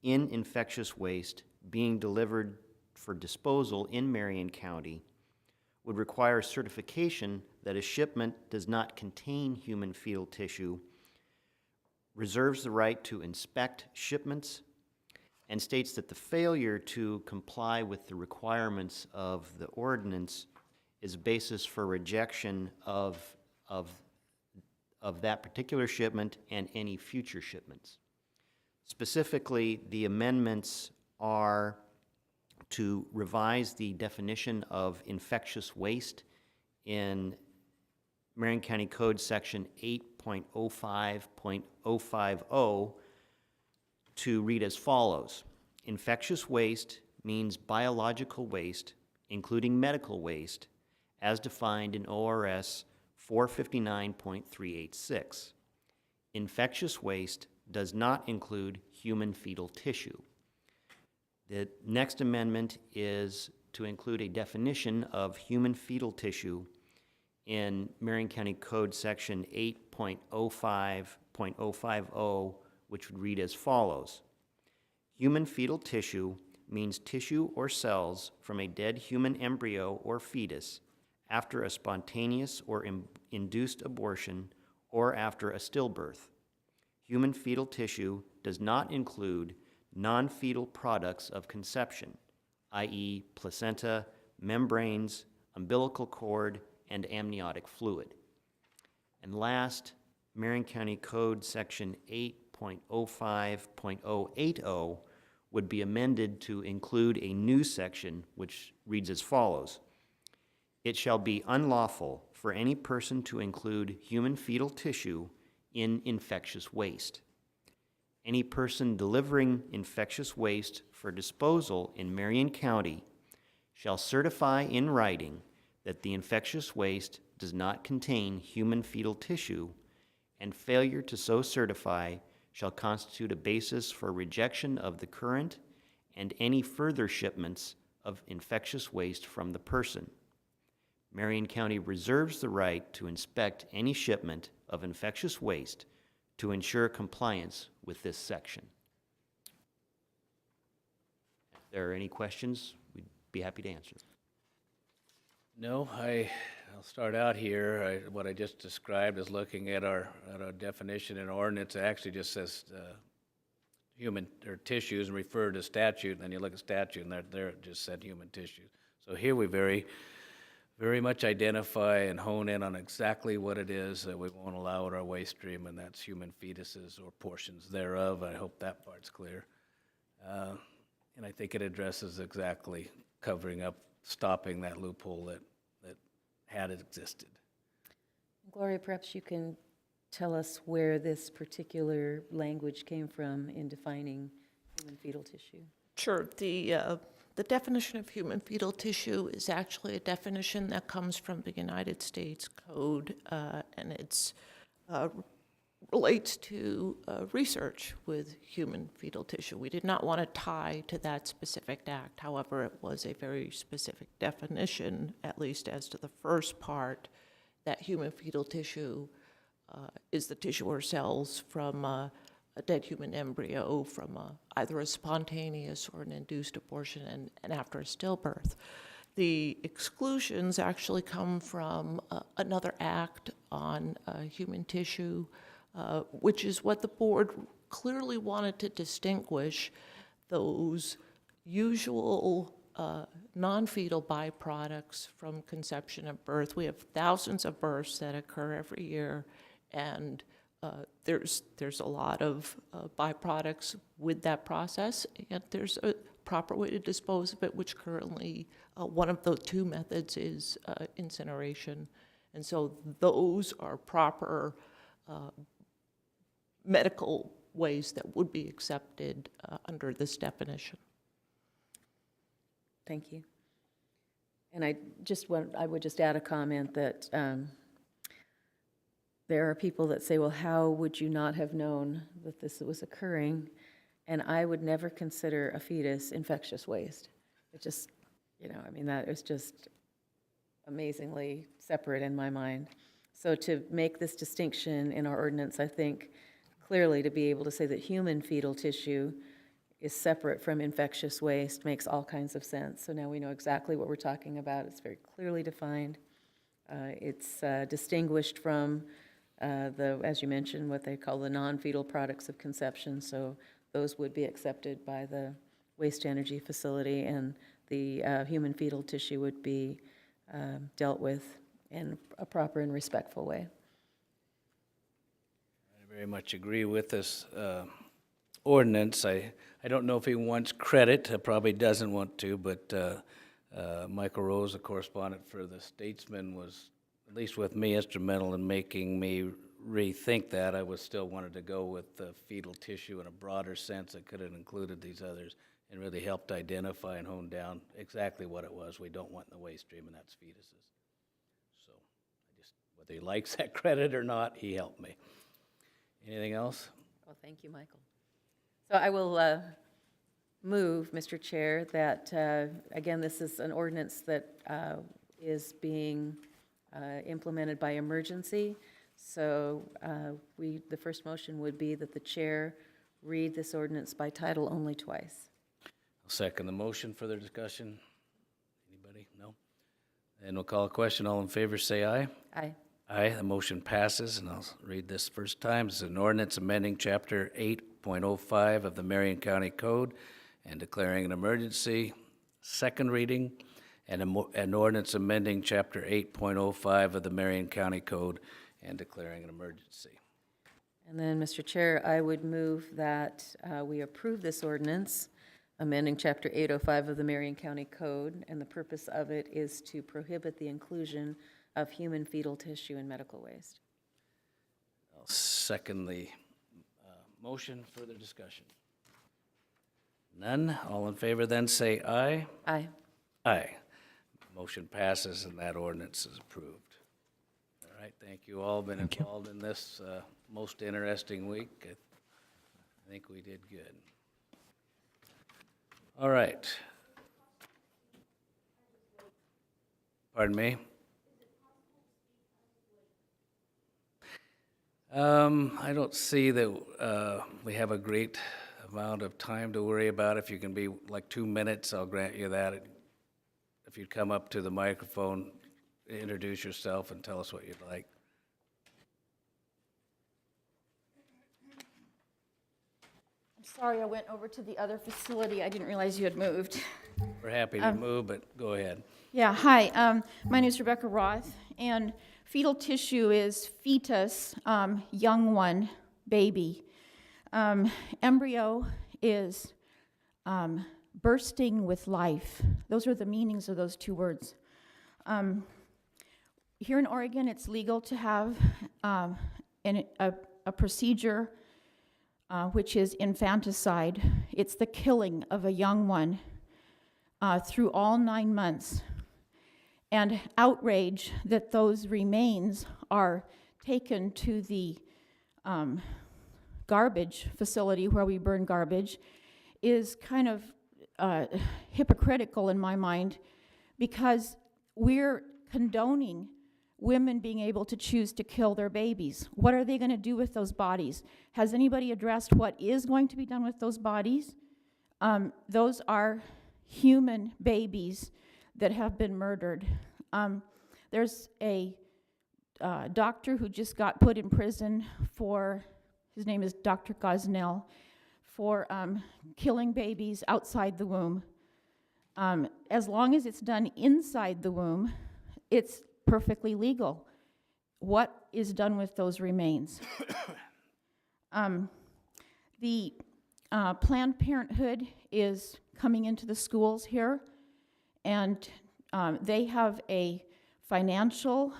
in infectious waste being delivered for disposal in Marion County, would require certification that a shipment does not contain human fetal tissue, reserves the right to inspect shipments, and states that the failure to comply with the requirements of the ordinance is a basis for rejection of that particular shipment and any future shipments. Specifically, the amendments are to revise the definition of infectious waste in Marion County Code Section 8.05.050 to read as follows. Infectious waste means biological waste, including medical waste, as defined in ORS 459.386. Infectious waste does not include human fetal tissue. The next amendment is to include a definition of human fetal tissue in Marion County Code Section 8.05.050, which would read as follows. Human fetal tissue means tissue or cells from a dead human embryo or fetus after a spontaneous or induced abortion or after a stillbirth. Human fetal tissue does not include non-fetal products of conception, i.e. placenta, membranes, umbilical cord, and amniotic fluid. And last, Marion County Code Section 8.05.080 would be amended to include a new section which reads as follows. It shall be unlawful for any person to include human fetal tissue in infectious waste. Any person delivering infectious waste for disposal in Marion County shall certify in writing that the infectious waste does not contain human fetal tissue, and failure to so certify shall constitute a basis for rejection of the current and any further shipments of infectious waste from the person. Marion County reserves the right to inspect any shipment of infectious waste to ensure compliance with this section. If there are any questions, we'd be happy to answer them. No, I'll start out here. What I just described is looking at our definition in ordinance. It actually just says human or tissues and refer to statute, and then you look at statute, and there it just said human tissue. So here we very much identify and hone in on exactly what it is that we won't allow in our waste stream, and that's human fetuses or portions thereof. I hope that part's clear. And I think it addresses exactly covering up, stopping that loophole that had it existed. Gloria, perhaps you can tell us where this particular language came from in defining human fetal tissue. Sure. The definition of human fetal tissue is actually a definition that comes from the United States Code, and it's relates to research with human fetal tissue. We did not want to tie to that specific act. However, it was a very specific definition, at least as to the first part, that human fetal tissue is the tissue or cells from a dead human embryo from either a spontaneous or an induced abortion and after a stillbirth. The exclusions actually come from another act on human tissue, which is what the board clearly wanted to distinguish those usual non-fetal byproducts from conception and birth. We have thousands of births that occur every year, and there's a lot of byproducts with that process, and there's a proper way to dispose of it, which currently one of the two methods is incineration. And so those are proper medical ways that would be accepted under this definition. Thank you. And I would just add a comment that there are people that say, well, how would you not have known that this was occurring? And I would never consider a fetus infectious waste. It just, that is just amazingly separate in my mind. So to make this distinction in our ordinance, I think clearly to be able to say that human fetal tissue is separate from infectious waste makes all kinds of sense. So now we know exactly what we're talking about. It's very clearly defined. It's distinguished from as you mentioned, what they call the non-fetal products of conception. So those would be accepted by the waste energy facility, and the human fetal tissue would be dealt with in a proper and respectful way. I very much agree with this ordinance. I don't know if he wants credit, probably doesn't want to, but Michael Rose, a correspondent for the Statesman, was, at least with me, instrumental in making me rethink that. I was still wanted to go with the fetal tissue in a broader sense that could have included these others, and really helped identify and hone down exactly what it was we don't want in the waste stream, and that's fetuses. So whether he likes that credit or not, he helped me. Anything else? Well, thank you, Michael. So I will move, Mr. Chair, that, again, this is an ordinance that is being implemented by emergency. So the first motion would be that the chair read this ordinance by title only twice. Second the motion. Further discussion? Anybody? No? And we'll call a question. All in favor, say aye. Aye. Aye, the motion passes, and I'll read this first time. It's an ordinance amending Chapter 8.05 of the Marion County Code and declaring an emergency. Second reading, and an ordinance amending Chapter 8.05 of the Marion County Code and declaring an emergency. And then, Mr. Chair, I would move that we approve this ordinance amending Chapter 805 of the Marion County Code, and the purpose of it is to prohibit the inclusion of human fetal tissue in medical waste. I'll second the motion. Further discussion? None. All in favor then say aye. Aye. Aye. Motion passes and that ordinance is approved. All right, thank you all. Been involved in this most interesting week. I think we did good. All right. Pardon me? I don't see that we have a great amount of time to worry about. If you can be like 2 minutes, I'll grant you that. If you'd come up to the microphone, introduce yourself and tell us what you'd like. I'm sorry, I went over to the other facility. I didn't realize you had moved. We're happy to move, but go ahead. Yeah, hi. My name is Rebecca Roth, and fetal tissue is fetus, young one, baby. Embryo is bursting with life. Those are the meanings of those two words. Here in Oregon, it's legal to have a procedure which is infanticide. It's the killing of a young one through all 9 months. And outrage that those remains are taken to the garbage facility where we burn garbage is kind of hypocritical in my mind, because we're condoning women being able to choose to kill their babies. What are they going to do with those bodies? Has anybody addressed what is going to be done with those bodies? Those are human babies that have been murdered. There's a doctor who just got put in prison for, his name is Dr. Gosnell, for killing babies outside the womb. As long as it's done inside the womb, it's perfectly legal. What is done with those remains? The Planned Parenthood is coming into the schools here, and they have a financial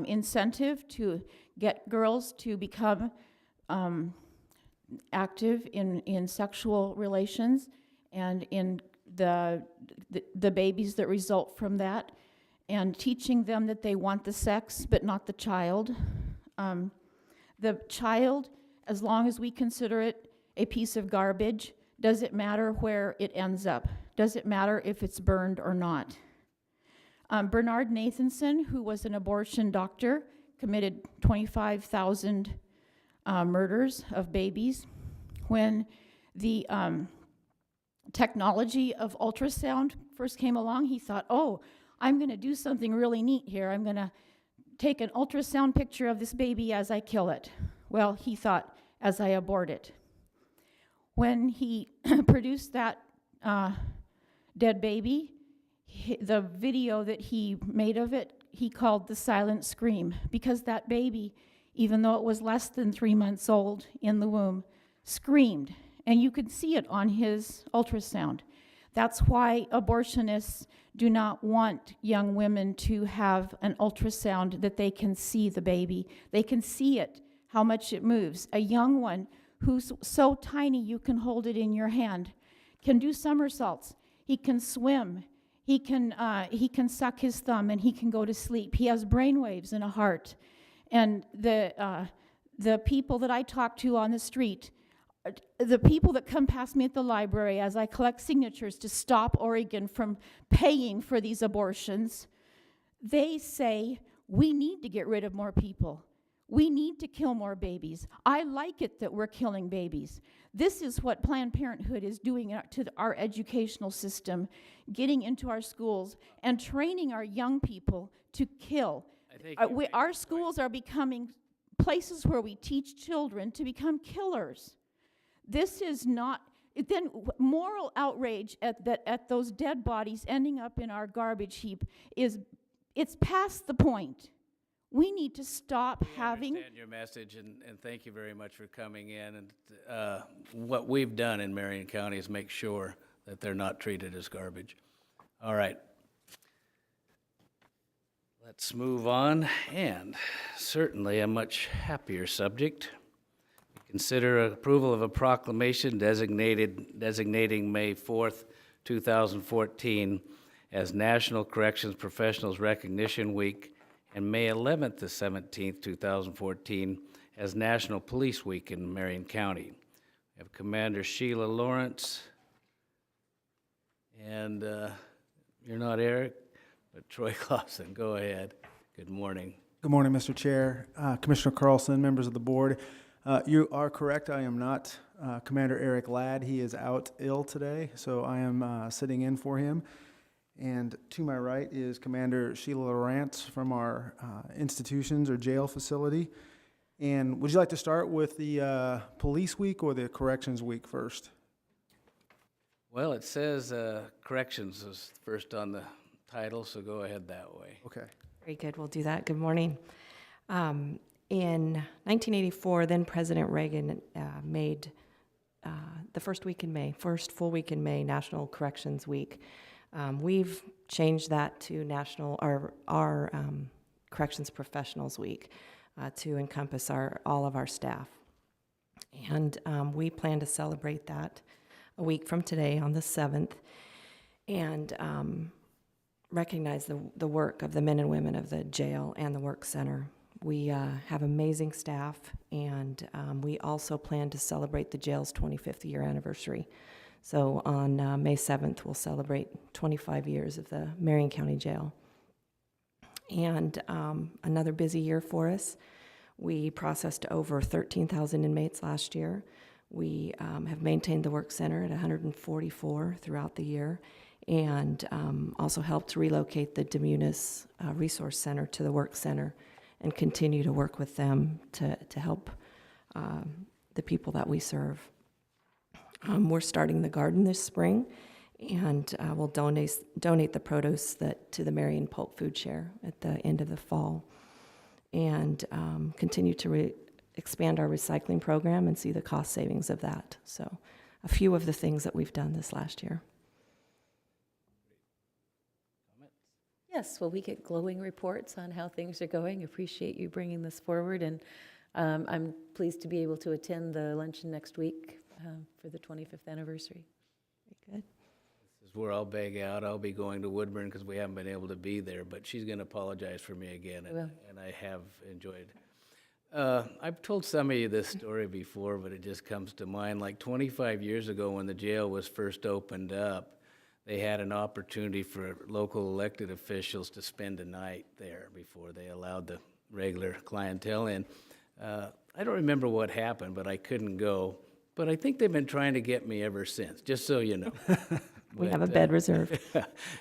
incentive to get girls to become active in sexual relations and in the babies that result from that, and teaching them that they want the sex but not the child. The child, as long as we consider it a piece of garbage, does it matter where it ends up? Does it matter if it's burned or not? Bernard Nathanson, who was an abortion doctor, committed 25,000 murders of babies. When the technology of ultrasound first came along, he thought, oh, I'm going to do something really neat here. I'm going to take an ultrasound picture of this baby as I kill it. Well, he thought, as I abort it. When he produced that dead baby, the video that he made of it, he called the silent scream, because that baby, even though it was less than 3 months old in the womb, screamed. And you could see it on his ultrasound. That's why abortionists do not want young women to have an ultrasound that they can see the baby. They can see it, how much it moves. A young one who's so tiny you can hold it in your hand can do somersaults. He can swim. He can suck his thumb and he can go to sleep. He has brainwaves and a heart. And the people that I talk to on the street, the people that come past me at the library as I collect signatures to stop Oregon from paying for these abortions, they say, we need to get rid of more people. We need to kill more babies. I like it that we're killing babies. This is what Planned Parenthood is doing to our educational system, getting into our schools and training our young people to kill. I think you made Our schools are becoming places where we teach children to become killers. This is not, moral outrage at those dead bodies ending up in our garbage heap it's past the point. We need to stop having. I understand your message, and thank you very much for coming in. And what we've done in Marion County is make sure that they're not treated as garbage. All right. Let's move on, and certainly a much happier subject. Consider approval of a proclamation designating May 4th, 2014 as National Corrections Professionals Recognition Week and May 11th to 17th, 2014 as National Police Week in Marion County. We have Commander Sheila Lawrence, and you're not Eric, but Troy Clausen. Go ahead. Good morning. Good morning, Mr. Chair, Commissioner Carlson, members of the board. You are correct. I am not Commander Eric Ladd. He is out ill today, so I am sitting in for him. And to my right is Commander Sheila Lawrence from our institutions or jail facility. And would you like to start with the Police Week or the Corrections Week first? Well, it says corrections is first on the title, so go ahead that way. Okay. Very good, we'll do that. Good morning. In 1984, then President Reagan made the first full week in May, National Corrections Week. We've changed that to our Corrections Professionals Week to encompass all of our staff. And we plan to celebrate that a week from today on the 7th and recognize the work of the men and women of the jail and the work center. We have amazing staff, and we also plan to celebrate the jail's 25th year anniversary. So on May 7th, we'll celebrate 25 years of the Marion County Jail. And another busy year for us. We processed over 13,000 inmates last year. We have maintained the work center at 144 throughout the year, and also helped relocate the Demunis Resource Center to the work center and continue to work with them to help the people that we serve. We're starting the garden this spring, and we'll donate the produce to the Marion Pulp Food Share at the end of the fall, and continue to expand our recycling program and see the cost savings of that. So a few of the things that we've done this last year. Yes, well, we get glowing reports on how things are going. Appreciate you bringing this forward, and I'm pleased to be able to attend the luncheon next week for the 25th anniversary. Very good. This is where I'll beg out. I'll be going to Woodburn because we haven't been able to be there, but she's going to apologize for me again, and I have enjoyed. I've told some of you this story before, but it just comes to mind. Like 25 years ago when the jail was first opened up, they had an opportunity for local elected officials to spend a night there before they allowed the regular clientele in. I don't remember what happened, but I couldn't go. But I think they've been trying to get me ever since, just so you know. We have a bed reserved.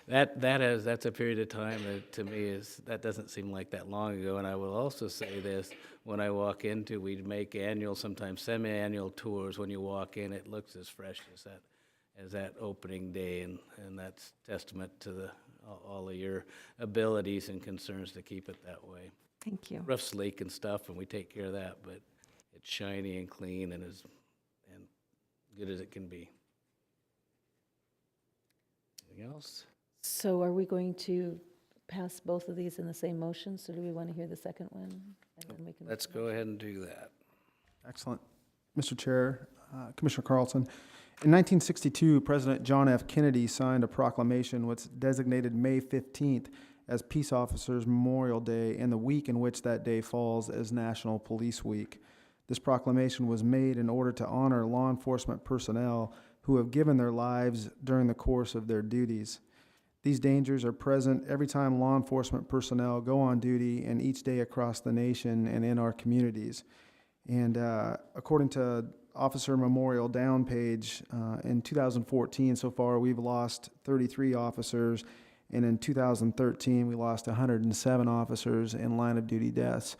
That's a period of time that to me that doesn't seem like that long ago. And I will also say this, when I walk into, we make annual, sometimes semi-annual tours. When you walk in, it looks as fresh as that opening day, and that's testament to all of your abilities and concerns to keep it that way. Thank you. Roof's leak and stuff, and we take care of that, but it's shiny and clean and as good as it can be. Anything else? So are we going to pass both of these in the same motion? So do we want to hear the second one? And then we can. Let's go ahead and do that. Excellent. Mr. Chair, Commissioner Carlson, in 1962, President John F. Kennedy signed a proclamation which designated May 15th as Peace Officers Memorial Day and the week in which that day falls as National Police Week. This proclamation was made in order to honor law enforcement personnel who have given their lives during the course of their duties. These dangers are present every time law enforcement personnel go on duty and each day across the nation and in our communities. And according to Officer Memorial Down page, in 2014 so far, we've lost 33 officers, and in 2013, we lost 107 officers in line of duty deaths.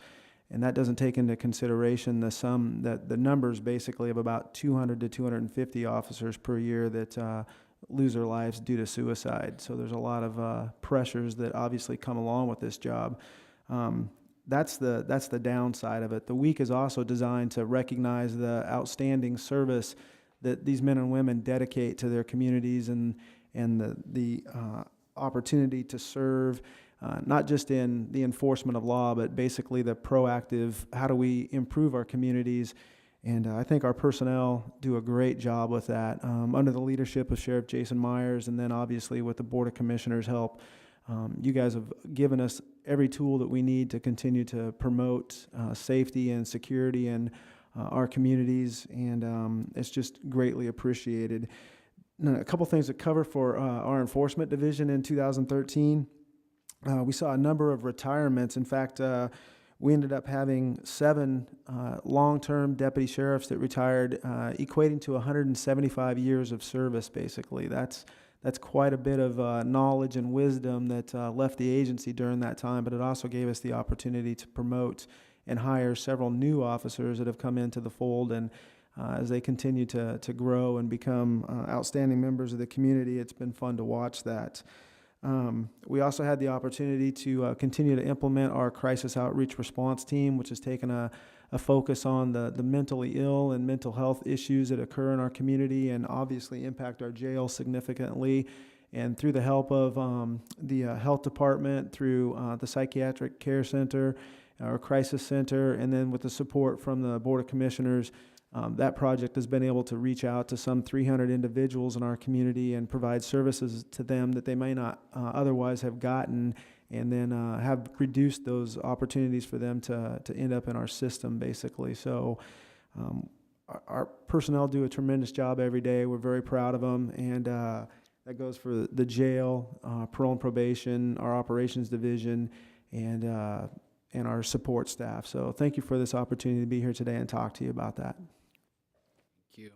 And that doesn't take into consideration the numbers basically of about 200 to 250 officers per year that lose their lives due to suicide. So there's a lot of pressures that obviously come along with this job. That's the downside of it. The week is also designed to recognize the outstanding service that these men and women dedicate to their communities and the opportunity to serve, not just in the enforcement of law, but basically the proactive, how do we improve our communities? And I think our personnel do a great job with that, under the leadership of Sheriff Jason Myers, and then obviously with the Board of Commissioners' help. You guys have given us every tool that we need to continue to promote safety and security in our communities, and it's just greatly appreciated. Now, a couple things to cover for our enforcement division in 2013. We saw a number of retirements. In fact, we ended up having 7 long-term deputy sheriffs that retired, equating to 175 years of service, basically. That's quite a bit of knowledge and wisdom that left the agency during that time, but it also gave us the opportunity to promote and hire several new officers that have come into the fold. And as they continue to grow and become outstanding members of the community, it's been fun to watch that. We also had the opportunity to continue to implement our crisis outreach response team, which has taken a focus on the mentally ill and mental health issues that occur in our community and obviously impact our jail significantly. And through the help of the health department, through the psychiatric care center, our crisis center, and then with the support from the Board of Commissioners, that project has been able to reach out to some 300 individuals in our community and provide services to them that they may not otherwise have gotten, and then have reduced those opportunities for them to end up in our system, basically. So our personnel do a tremendous job every day. We're very proud of them, and that goes for the jail, parole and probation, our operations division, and our support staff. So thank you for this opportunity to be here today and talk to you about that. Thank you.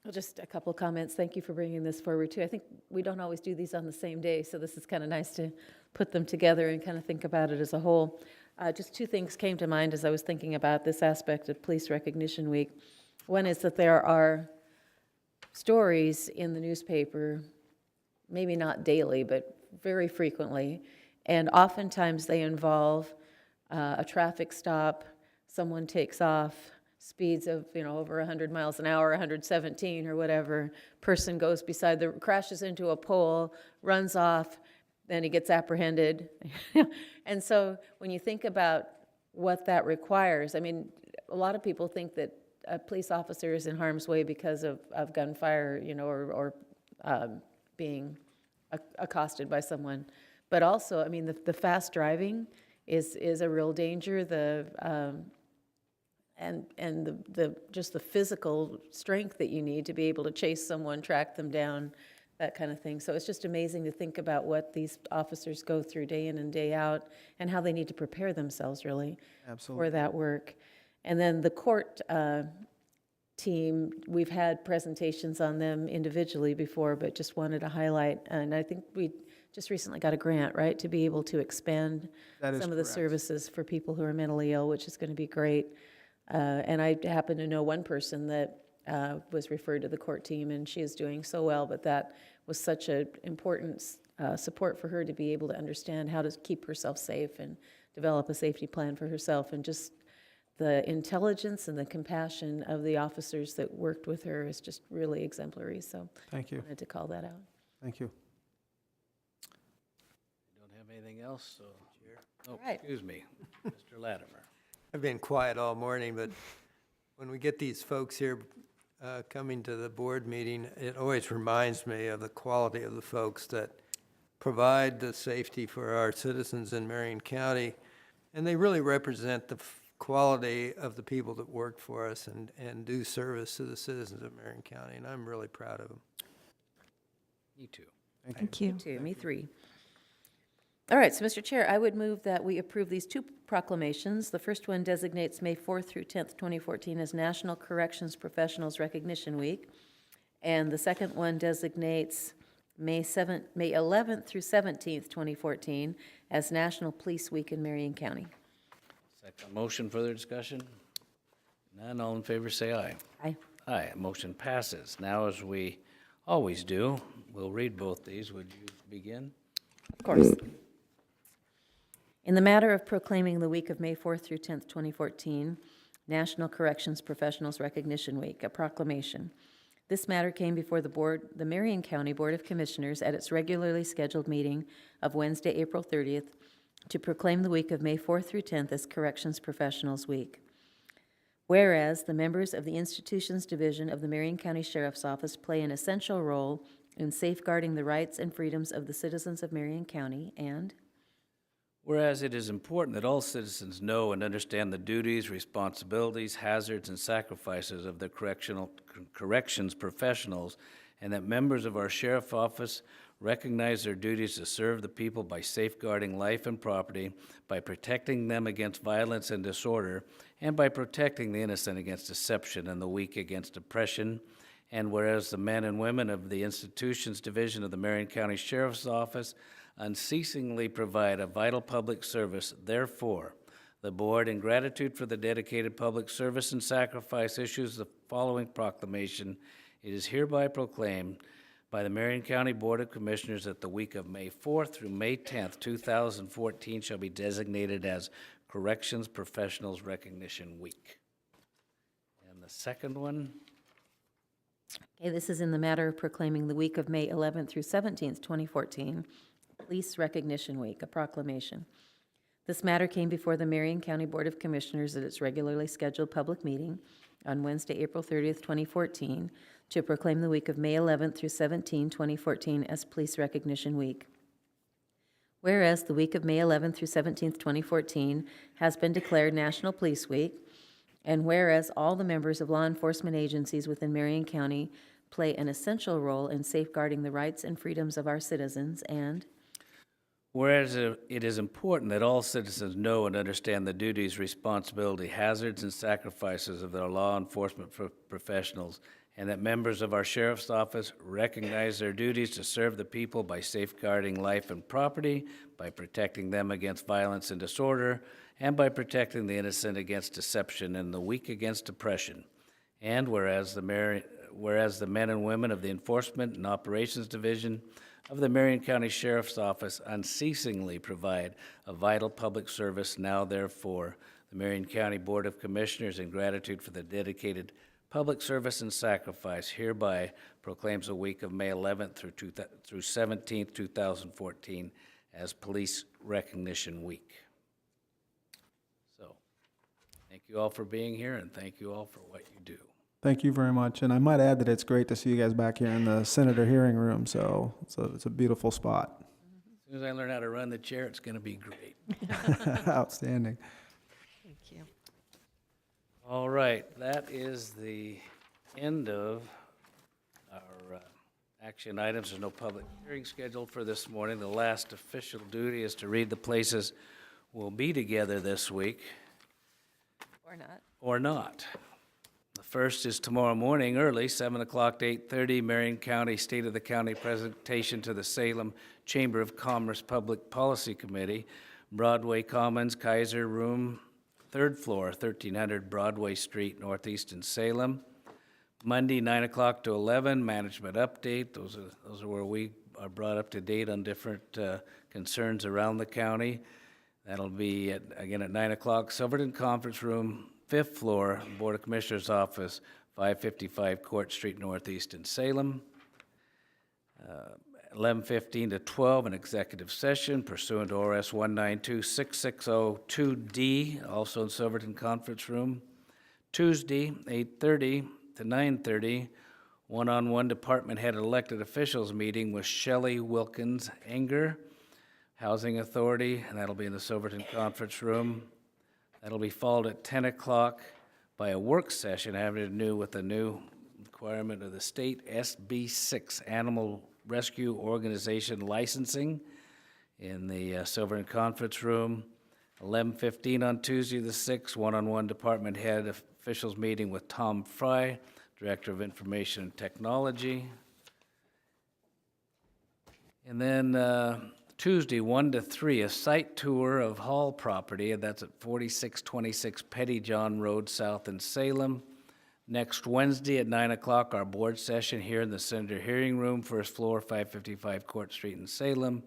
Well, just a couple of comments. Thank you for bringing this forward, too. I think we don't always do these on the same day, so this is kind of nice to put them together and kind of think about it as a whole. Just 2 things came to mind as I was thinking about this aspect of Police Recognition Week. One is that there are stories in the newspaper, maybe not daily, but very frequently, and oftentimes they involve a traffic stop, someone takes off, speeds of, over 100 miles an hour, 117 or whatever, person goes crashes into a pole, runs off, then he gets apprehended. And so when you think about what that requires, I mean, a lot of people think that a police officer is in harm's way because of gunfire, or being accosted by someone. But also, I mean, the fast driving is a real danger. And the just the physical strength that you need to be able to chase someone, track them down, that kind of thing. So it's just amazing to think about what these officers go through day in and day out, and how they need to prepare themselves really Absolutely. for that work. And then the court team, we've had presentations on them individually before, but just wanted to highlight. And I think we just recently got a grant, right, to be able to expand That is some of the correct. services for people who are mentally ill, which is going to be great. And I happen to know one person that was referred to the court team, and she is doing so well, but that was such an important support for her to be able to understand how to keep herself safe and develop a safety plan for herself. And just the intelligence and the compassion of the officers that worked with her is just really exemplary. So Thank you. I wanted to call that out. Thank you. Don't have anything else, so. Oh, All right. excuse me, Mr. Latimer. I've been quiet all morning, but when we get these folks here coming to the board meeting, it always reminds me of the quality of the folks that provide the safety for our citizens in Marion County. And they really represent the quality of the people that work for us and do service to the citizens of Marion County. And I'm really proud of them. Me too. Thank you. Two, me three. All right, so Mr. Chair, I would move that we approve these two proclamations. The first one designates May 4th through 10th, 2014 as National Corrections Professionals Recognition Week. And the second one designates May 11th through 17th, 2014 as National Police Week in Marion County. Second motion, further discussion? None, all in favor say aye. Aye. Aye, motion passes. Now, as we always do, we'll read both these. Would you begin? Of course. In the matter of proclaiming the week of May 4th through 10th, 2014, National Corrections Professionals Recognition Week, a proclamation. This matter came before the Marion County Board of Commissioners at its regularly scheduled meeting of Wednesday, April 30th, to proclaim the week of May 4th through 10th as Corrections Professionals Week. Whereas the members of the Institutions Division of the Marion County Sheriff's Office play an essential role in safeguarding the rights and freedoms of the citizens of Marion County, and whereas it is important that all citizens know and understand the duties, responsibilities, hazards, and sacrifices of the corrections professionals, and that members of our sheriff's office recognize their duties to serve the people by safeguarding life and property, by protecting them against violence and disorder, and by protecting the innocent against deception and the weak against oppression. And whereas the men and women of the Institutions Division of the Marion County Sheriff's Office unceasingly provide a vital public service, therefore, the Board, in gratitude for the dedicated public service and sacrifice, issues the following proclamation. It is hereby proclaimed by the Marion County Board of Commissioners that the week of May 4th through May 10th, 2014 shall be designated as Corrections Professionals Recognition Week. And the second one? okay, this is in the matter of proclaiming the week of May 11th through 17th, 2014, Police Recognition Week, a proclamation. This matter came before the Marion County Board of Commissioners at its regularly scheduled public meeting on Wednesday, April 30th, 2014, to proclaim the week of May 11th through 17th, 2014 as Police Recognition Week. Whereas the week of May 11th through 17th, 2014 has been declared National Police Week, and whereas all the members of law enforcement agencies within Marion County play an essential role in safeguarding the rights and freedoms of our citizens, and whereas it is important that all citizens know and understand the duties, responsibility, hazards, and sacrifices of their law enforcement professionals, and that members of our Sheriff's Office recognize their duties to serve the people by safeguarding life and property, by protecting them against violence and disorder, and by protecting the innocent against deception and the weak against oppression. And whereas the men and women of the Enforcement and Operations Division of the Marion County Sheriff's Office unceasingly provide a vital public service, now therefore, the Marion County Board of Commissioners, in gratitude for the dedicated public service and sacrifice, hereby proclaims the week of May 11th through 17th, 2014 as Police Recognition Week. So, thank you all for being here, and thank you all for what you do. Thank you very much. And I might add that it's great to see you guys back here in the Senator hearing room, so it's a beautiful spot. As soon as I learn how to run the chair, it's going to be great. Outstanding. Thank you. All right, that is the end of our action items. There's no public hearing scheduled for this morning. The last official duty is to read the places we'll be together this week. or not. Or not. The first is tomorrow morning early, 7 o'clock to 8:30, Marion County State of the County presentation to the Salem Chamber of Commerce Public Policy Committee, Broadway Commons, Kaiser Room, 3rd floor, 1300 Broadway Street, Northeast in Salem. Monday, 9 o'clock to 11, management update. Those are where we are brought up to date on different concerns around the county. That'll be again at 9 o'clock, Silverton Conference Room, 5th floor, Board of Commissioners Office, 555 Court Street, Northeast in Salem. 11:15 to 12, an executive session pursuant to ORS 192-6602D, also in Silverton Conference Room. Tuesday, 8:30 to 9:30, one-on-one department head elected officials meeting with Shelley Wilkins Enger, Housing Authority, and that'll be in the Silverton Conference Room. That'll be followed at 10 o'clock by a work session having to do with the new requirement of the state SB 6 animal Rescue Organization licensing in the Silverton Conference Room. 11:15 on Tuesday the 6th, one-on-one department head officials meeting with Tom Fry, Director of Information and Technology. And then Tuesday, 1 to 3, a site tour of Hall property, and that's at 4626 Petty John Road South in Salem. Next Wednesday at 9 o'clock, our board session here in the Senator Hearing Room, first floor, 555 Court Street in Salem.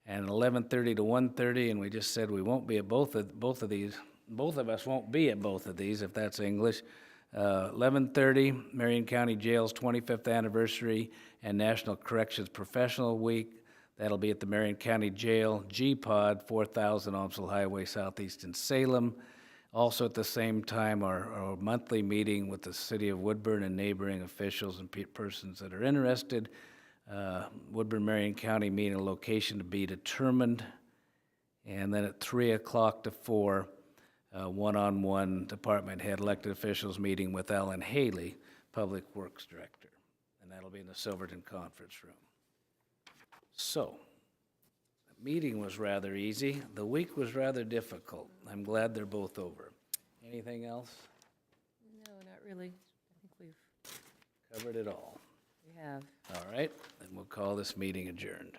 And 11:30 to 1:30, and we just said we won't be at both of these. Both of us won't be at both of these, if that's English. 11:30, Marion County Jail's 25th anniversary and National Corrections Professional Week. That'll be at the Marion County Jail, G-Pod, 4000 Omsel Highway Southeast in Salem. Also at the same time, our monthly meeting with the City of Woodburn and neighboring officials and persons that are interested. Woodburn, Marion County meeting location to be determined. And then at 3 o'clock to 4, one-on-one department head elected officials meeting with Alan Haley, Public Works Director. And that'll be in the Silverton Conference Room. So, the meeting was rather easy. The week was rather difficult. I'm glad they're both over. Anything else? No, not really. I think we've, Covered it all. we have. All right, then we'll call this meeting adjourned.